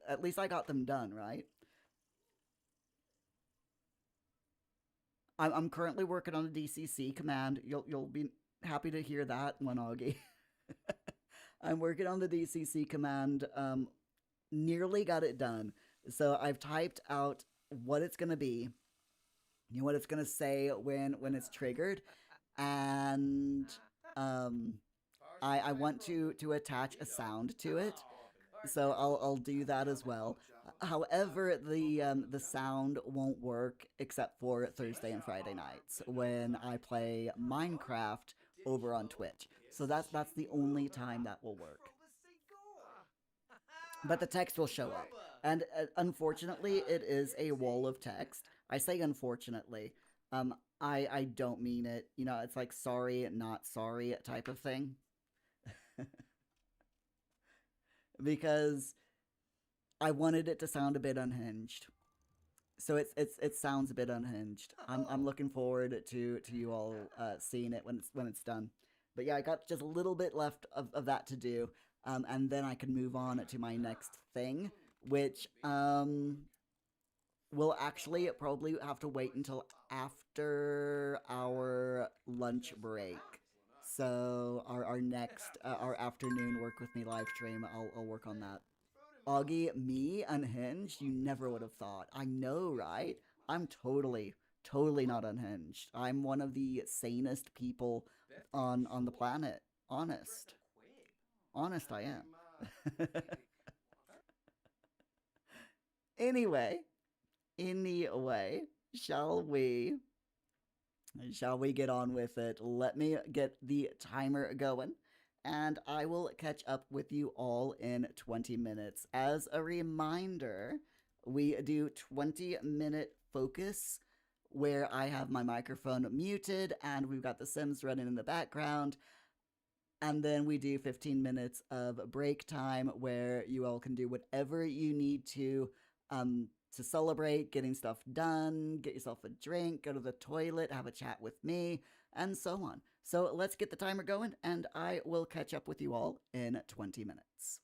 at least I got them done, right? I'm currently working on a DCC command. You'll be happy to hear that one, Augie. I'm working on the DCC command. Nearly got it done. So I've typed out what it's gonna be, what it's gonna say when it's triggered, and I want to attach a sound to it. So I'll do that as well. However, the sound won't work except for Thursday and Friday nights when I play Minecraft over on Twitch. So that's the only time that will work. But the text will show up. And unfortunately, it is a wall of text. I say unfortunately. I don't mean it. It's like sorry, not sorry type of thing. Because I wanted it to sound a bit unhinged. So it sounds a bit unhinged. I'm looking forward to you all seeing it when it's done. But yeah, I got just a little bit left of that to do, and then I can move on to my next thing, which will actually probably have to wait until after our lunch break. So our next our afternoon work with me live stream, I'll work on that. Augie, me unhinged? You never would have thought. I know, right? I'm totally Totally not unhinged. I'm one of the sanest people on the planet. Honest. Honest I am. Anyway, shall we get on with it? Let me get the timer going, and I will catch up with you all in 20 minutes. As a reminder, we do 20-minute focus where I have my microphone muted and we've got The Sims running in the background. And then we do 15 minutes of break time where you all can do whatever you need to celebrate getting stuff done, get yourself a drink, go to the toilet, have a chat with me, and so on. So let's get the timer going, and I will catch up with you all in 20 minutes.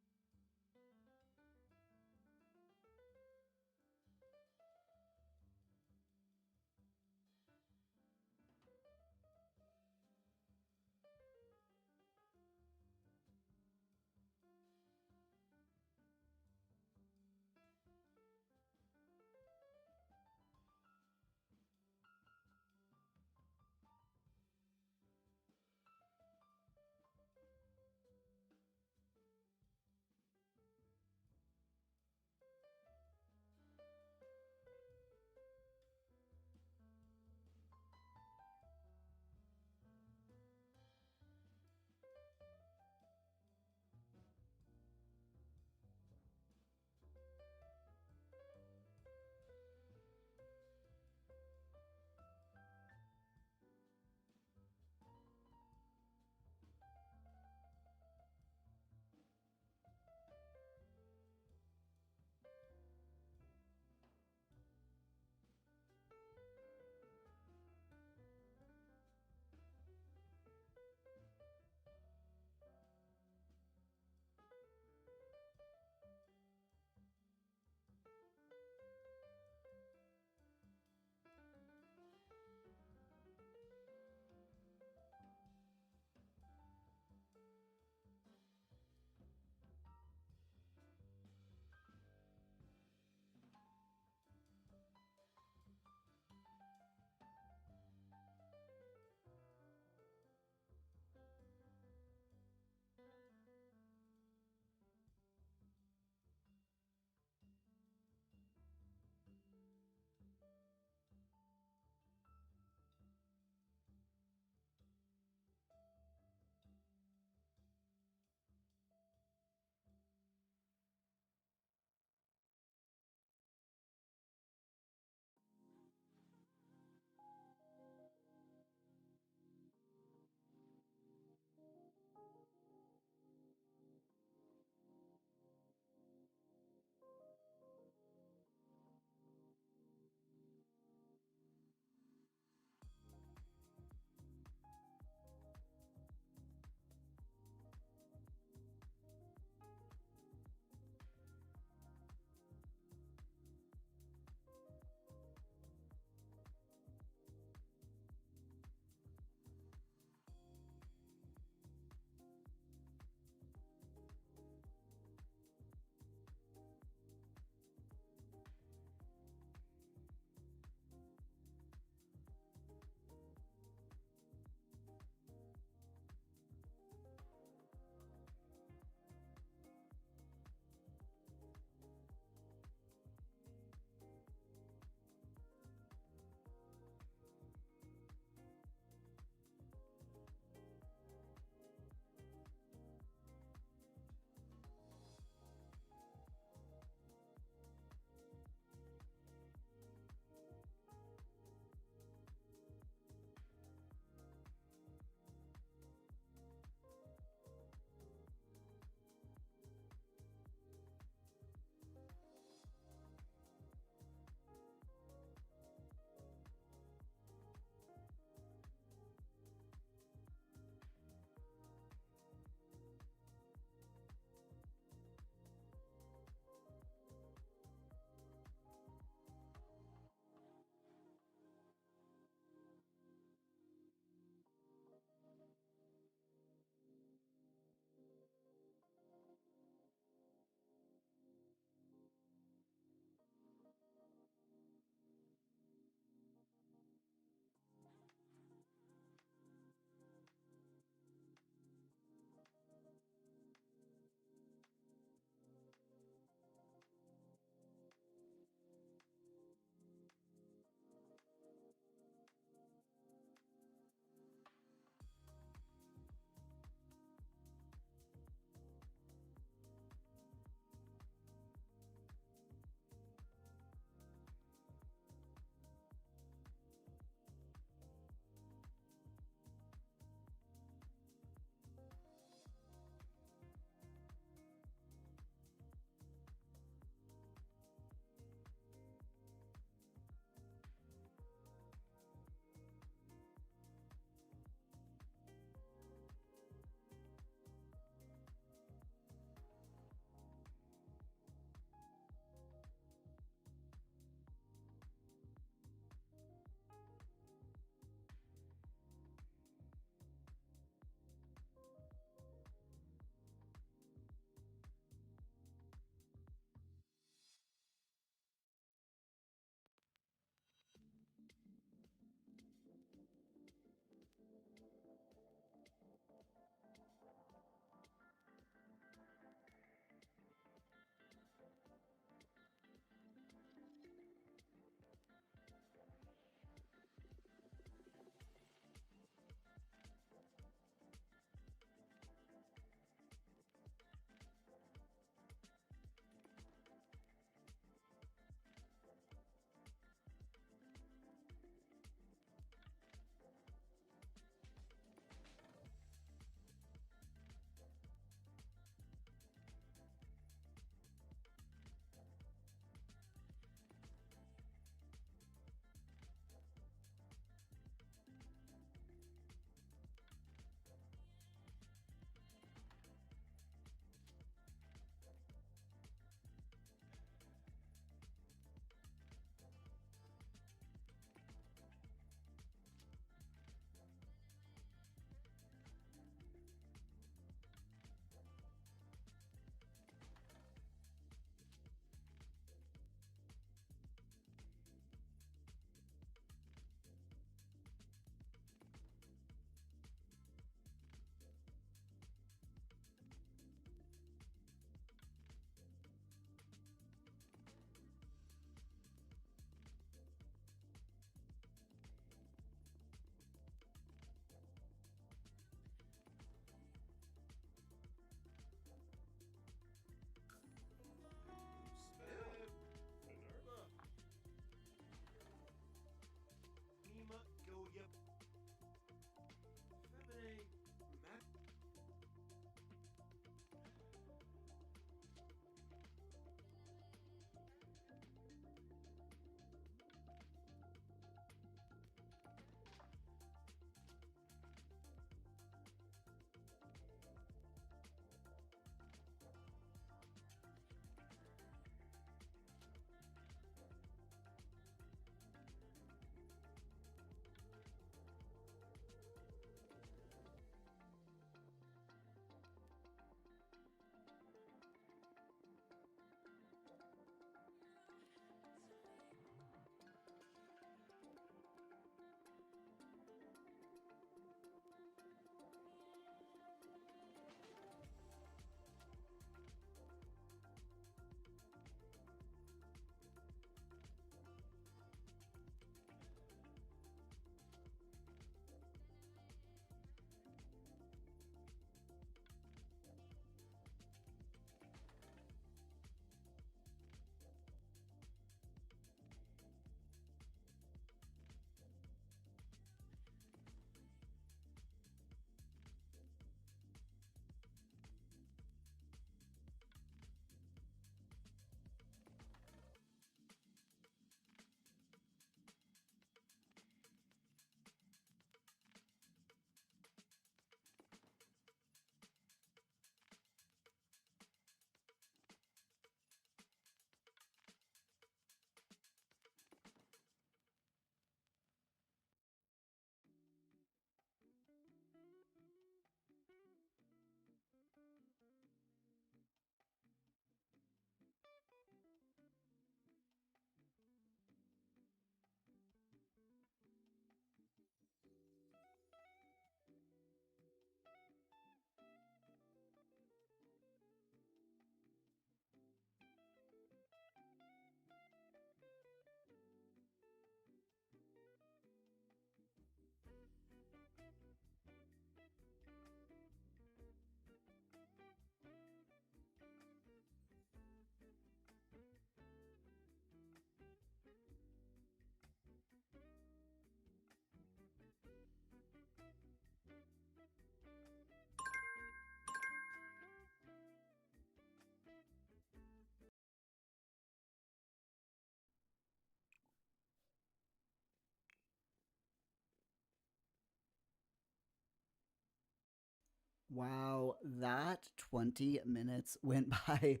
Wow, that 20 minutes went by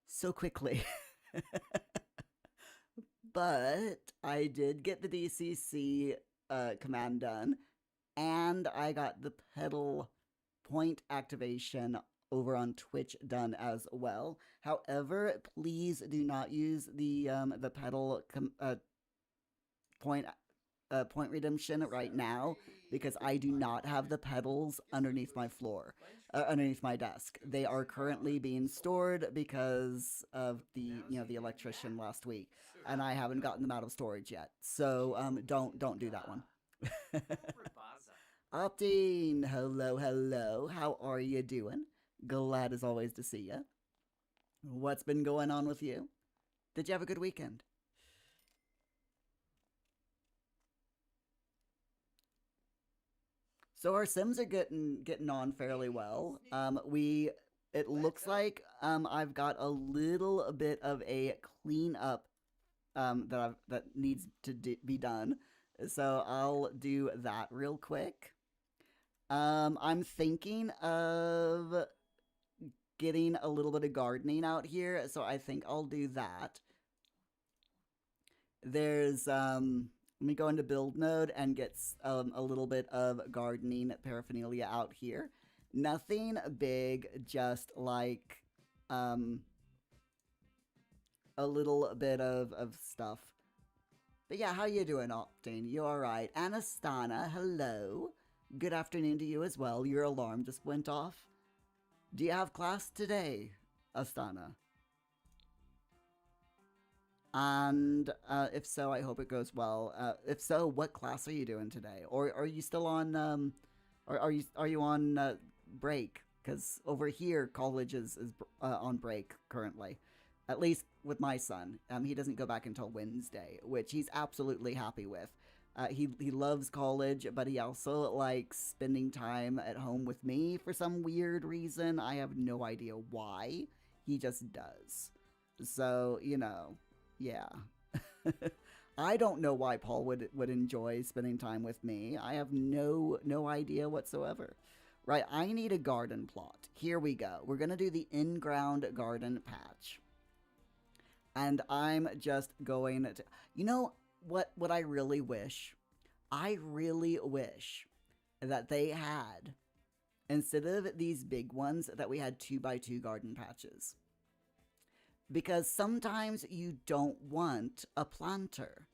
so quickly. But I did get the DCC command done, and I got the pedal point activation over on Twitch done as well. However, please do not use the pedal point point redemption right now because I do not have the pedals underneath my floor, underneath my desk. They are currently being stored because of the electrician last week, and I haven't gotten them out of storage yet. So don't do that one. Optine, hello, hello. How are you doing? Glad as always to see you. What's been going on with you? Did you have a good weekend? So our Sims are getting on fairly well. It looks like I've got a little bit of a cleanup that needs to be done. So I'll do that real quick. I'm thinking of getting a little bit of gardening out here, so I think I'll do that. There's let me go into build mode and get a little bit of gardening paraphernalia out here. Nothing big, just like a little bit of stuff. But yeah, how you doing, Optane? You alright? Anastana, hello. Good afternoon to you as well. Your alarm just went off. Do you have class today, Astana? And if so, I hope it goes well. If so, what class are you doing today? Or are you still on are you on break? Because over here, college is on break currently. At least with my son. He doesn't go back until Wednesday, which he's absolutely happy with. He loves college, but he also likes spending time at home with me for some weird reason. I have no idea why. He just does. So, you know, yeah. I don't know why Paul would enjoy spending time with me. I have no idea whatsoever. Right, I need a garden plot. Here we go. We're going to do the in-ground garden patch. And I'm just going to... You know what I really wish? I really wish that they had, instead of these big ones, that we had 2x2 garden patches. Because sometimes you don't want a planter.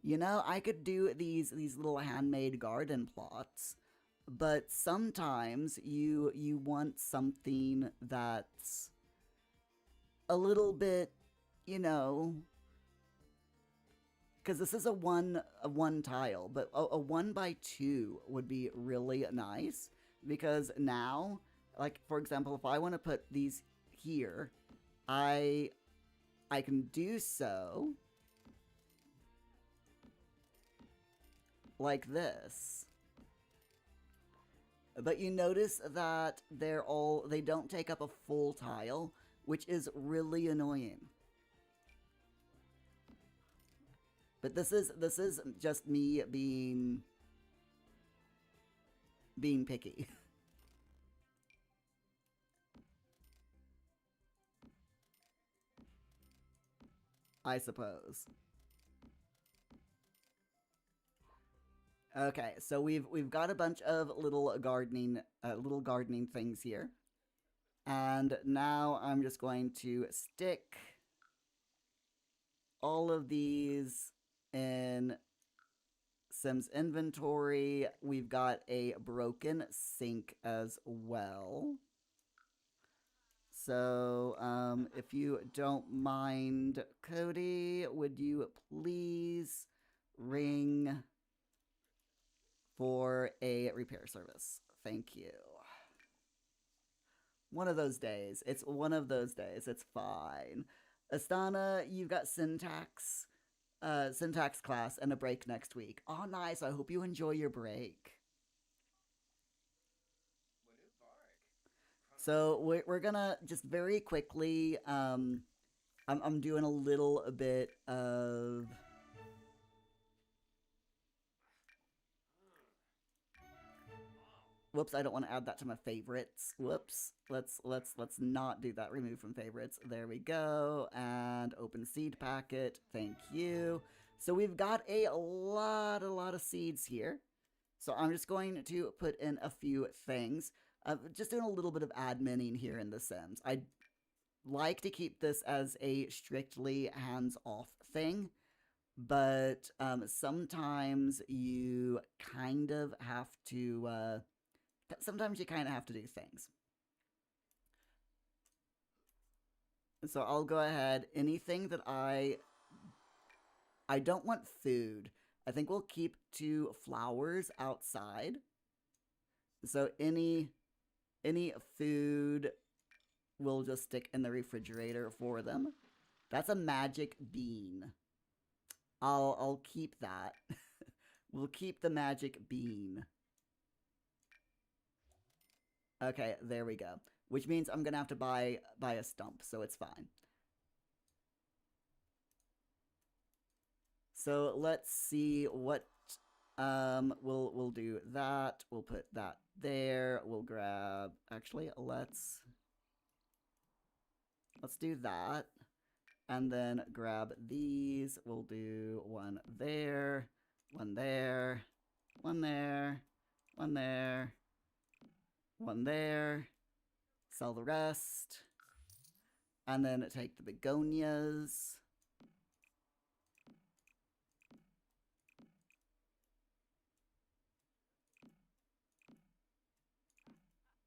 You know, I could do these little handmade garden plots, but sometimes you want something that's a little bit, you know, because this is a one tile, but a 1x2 would be really nice. Because now, like for example, if I want to put these here, I can do so like this. But you notice that they don't take up a full tile, which is really annoying. But this is just me being picky. I suppose. Okay, so we've got a bunch of little gardening things here. And now I'm just going to stick all of these in Sims inventory. We've got a broken sink as well. So, if you don't mind, Cody, would you please ring for a repair service? Thank you. One of those days. It's one of those days. It's fine. Astana, you've got syntax. syntax class and a break next week. Oh, nice. I hope you enjoy your break. So we're gonna just very quickly. I'm doing a little bit of. Whoops, I don't want to add that to my favorites. Whoops. Let's not do that. Remove from favorites. There we go. And open seed packet. Thank you. So we've got a lot of seeds here. So I'm just going to put in a few things. Just doing a little bit of adminning here in The Sims. I'd like to keep this as a strictly hands-off thing, but sometimes you kind of have to do things. So I'll go ahead. Anything that I don't want food. I think we'll keep 2 flowers outside. So any food we'll just stick in the refrigerator for them. That's a magic bean. I'll keep that. We'll keep the magic bean. Okay, there we go. Which means I'm gonna have to buy a stump, so it's fine. So let's see what we'll do that. We'll put that there. We'll grab let's do that. And then grab these. We'll do one there, one there, one there, one there, one there. Sell the rest. And then take the begonias.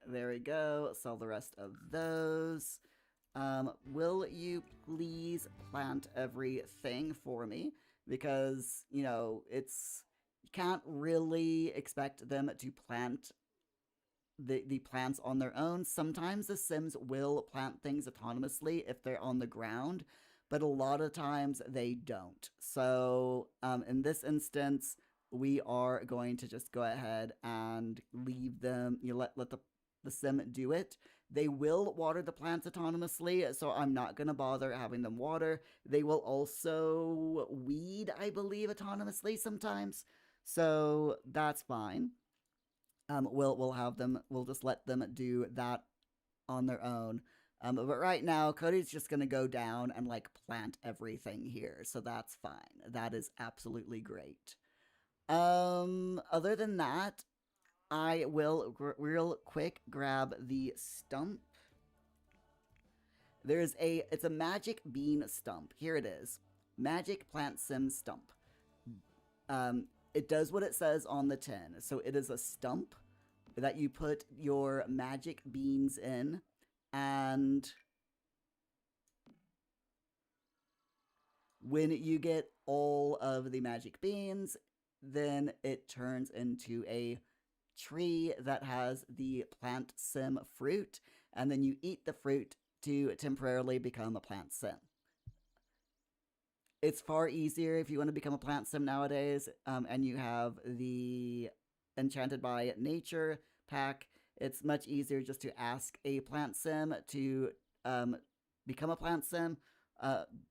There we go. Sell the rest of those. Will you please plant everything for me? Because, you know, you can't really expect them to plant the plants on their own. Sometimes the Sims will plant things autonomously if they're on the ground, but a lot of times they don't. So in this instance, we are going to just go ahead and leave them, let the Sim do it. They will water the plants autonomously, so I'm not going to bother having them water. They will also weed, I believe, autonomously sometimes, so that's fine. We'll just let them do that on their own. But right now, Cody's just gonna go down and like plant everything here, so that's fine. That is absolutely great. Other than that, I will real quick grab the stump. It's a magic bean stump. Here it is. Magic plant sim stump. It does what it says on the tin. So it is a stump that you put your magic beans in, and when you get all of the magic beans, then it turns into a tree that has the plant sim fruit, and then you eat the fruit to temporarily become a plant sim. It's far easier if you want to become a plant sim nowadays, and you have the Enchanted by Nature pack. It's much easier just to ask a plant sim to become a plant sim,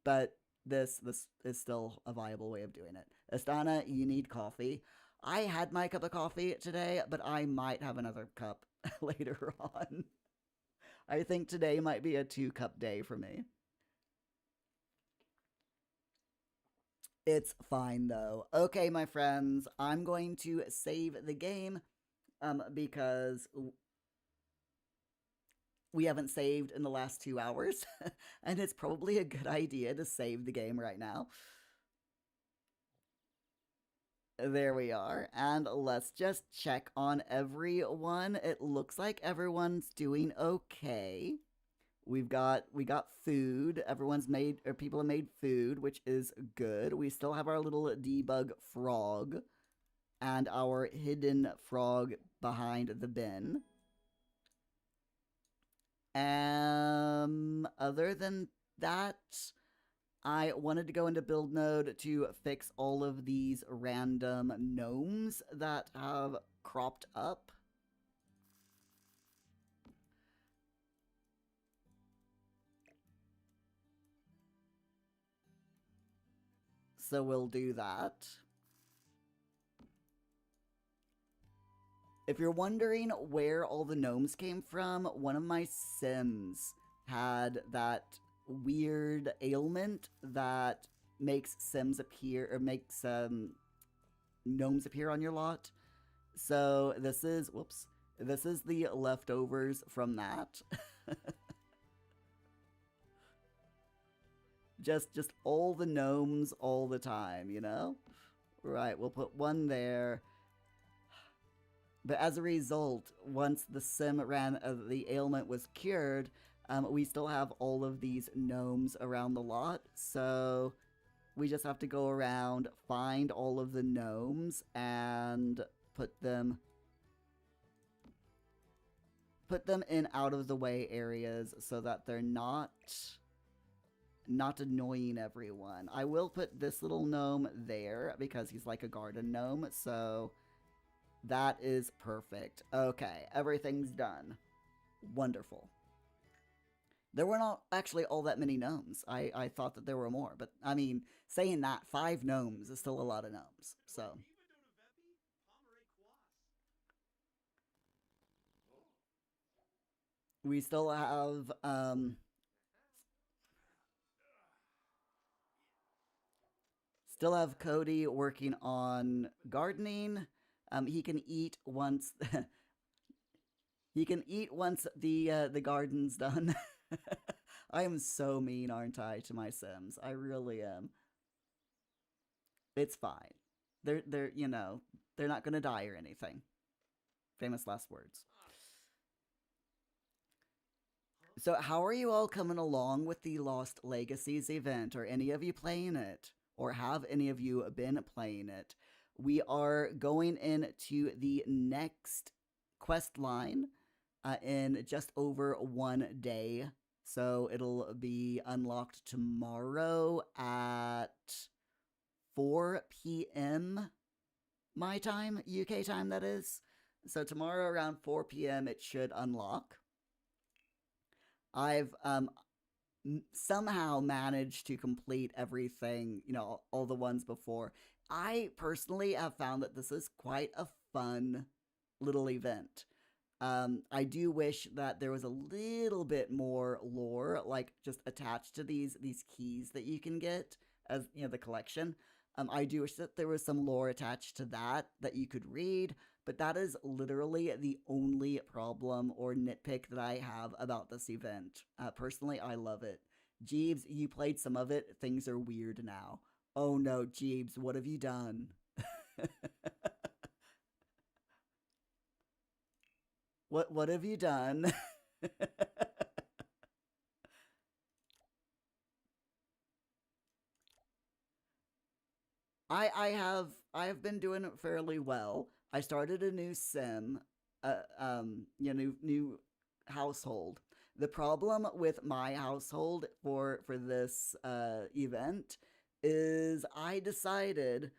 but this is still a viable way of doing it. Astana, you need coffee. I had my cup of coffee today, but I might have another cup later on. I think today might be a 2-cup day for me. It's fine though. Okay, my friends, I'm going to save the game because we haven't saved in the last 2 hours, and it's probably a good idea to save the game right now. There we are, and let's just check on everyone. It looks like everyone's doing okay. We got food. People have made food, which is good. We still have our little debug frog and our hidden frog behind the bin. Other than that, I wanted to go into build mode to fix all of these random gnomes that have cropped up. So we'll do that. If you're wondering where all the gnomes came from, one of my Sims had that weird ailment that makes Sims appear, or makes gnomes appear on your lot. So this is, whoops, this is the leftovers from that. just all the gnomes all the time, you know? Right, we'll put one there. But as a result, once the sim ran, the ailment was cured, we still have all of these gnomes around the lot. So we just have to go around, find all of the gnomes, and put them in out of the way areas so that they're not annoying everyone. I will put this little gnome there because he's like a garden gnome, so that is perfect. Okay, everything's done. Wonderful. There were not actually all that many gnomes. I thought that there were more, but I mean, saying that, 5 gnomes is still a lot of gnomes, so. We still have, Cody working on gardening. He can eat once he can eat once the garden's done. I am so mean, aren't I, to my Sims? I really am. It's fine. They're you know, they're not gonna die or anything. Famous last words. So how are you all coming along with the Lost Legacies event? Are any of you playing it? Or have any of you been playing it? We are going into the next quest line in just over 1 day. So it'll be unlocked tomorrow at 4 p.m. my time, UK time that is. So tomorrow around 4 p.m. it should unlock. I've somehow managed to complete everything, you know, all the ones before. I personally have found that this is quite a fun little event. I do wish that there was a little bit more lore, like just attached to these keys that you can get as, you know, the collection. I do wish that there was some lore attached to that you could read, but that is literally the only problem or nitpick that I have about this event. Personally, I love it. Jeeves, you played some of it. Things are weird now. Oh no, Jeeves, what have you done? What have you done? I have been doing it fairly well. I started a new sim, you know, new household. The problem with my household for this event is I decided,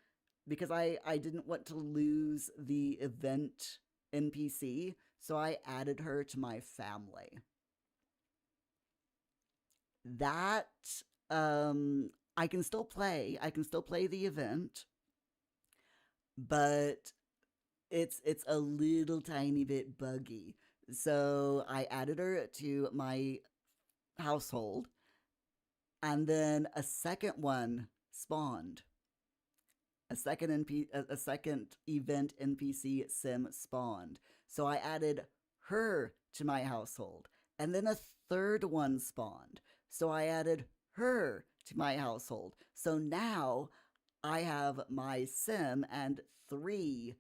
because I didn't want to lose the event NPC, so I added her to my family. That I can still play. I can still play the event, but it's a little tiny bit buggy. So I added her to my household, and then a second one spawned. A second event NPC sim spawned. So I added her to my household, and then a third one spawned. So I added her to my household. So now I have my sim and three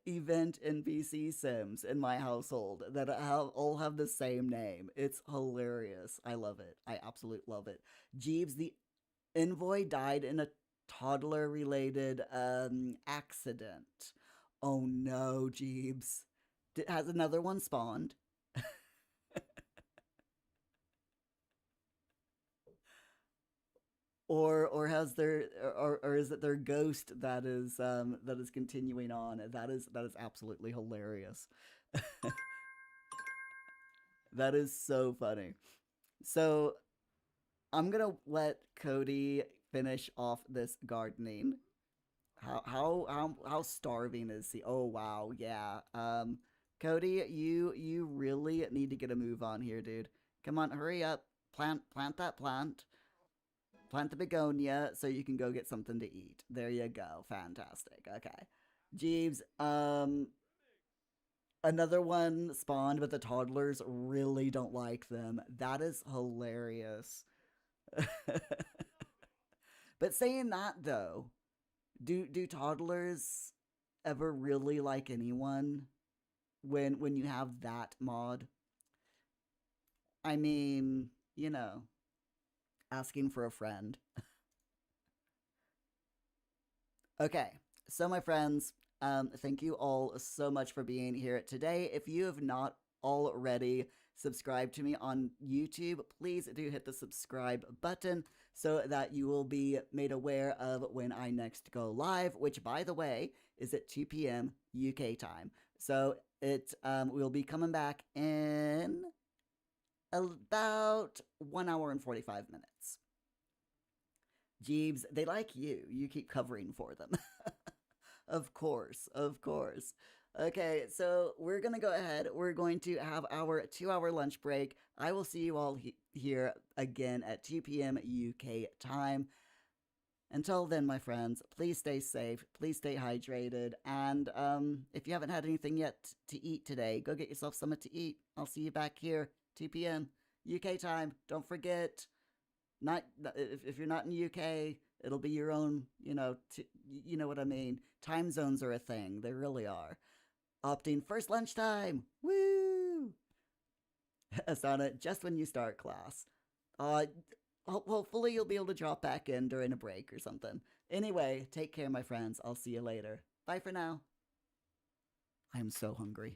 event NPC sims in my household that all have the same name. It's hilarious. I love it. I absolutely love it. Jeeves, the envoy, died in a toddler related accident. Oh no, Jeeves. Has another one spawned? or has their or is it their ghost that is continuing on? That is absolutely hilarious. That is so funny. So I'm gonna let Cody finish off this gardening. How starving is he? Oh wow, yeah. Cody, you really need to get a move on here, dude. Come on, hurry up. Plant that plant. Plant the begonia so you can go get something to eat. There you go. Fantastic. Okay. Jeeves, another one spawned, but the toddlers really don't like them. That is hilarious. But saying that though, do toddlers ever really like anyone when you have that mod? I mean, you know, asking for a friend. Okay, so my friends, thank you all so much for being here today. If you have not already subscribed to me on YouTube, please do hit the subscribe button so that you will be made aware of when I next go live, which, by the way, is at 2 p.m. UK time. So it will be coming back in about 1 hour and 45 minutes. Jeeves, they like you. You keep covering for them. Of course, of course. Okay, so we're going to go ahead. We're going to have our 2 hour lunch break. I will see you all here again at 2 p.m. UK time. Until then, my friends, please stay safe. Please stay hydrated. And if you haven't had anything yet to eat today, go get yourself something to eat. I'll see you back here, 2 p.m. UK time. Don't forget. Not if you're not in the UK, it'll be your own, you know what I mean. Time zones are a thing. They really are. Opting first lunchtime. Woo! Asana, just when you start class. Uh Hopefully you'll be able to drop back in during a break or something. Anyway, take care, my friends. I'll see you later. Bye for now. I'm so hungry.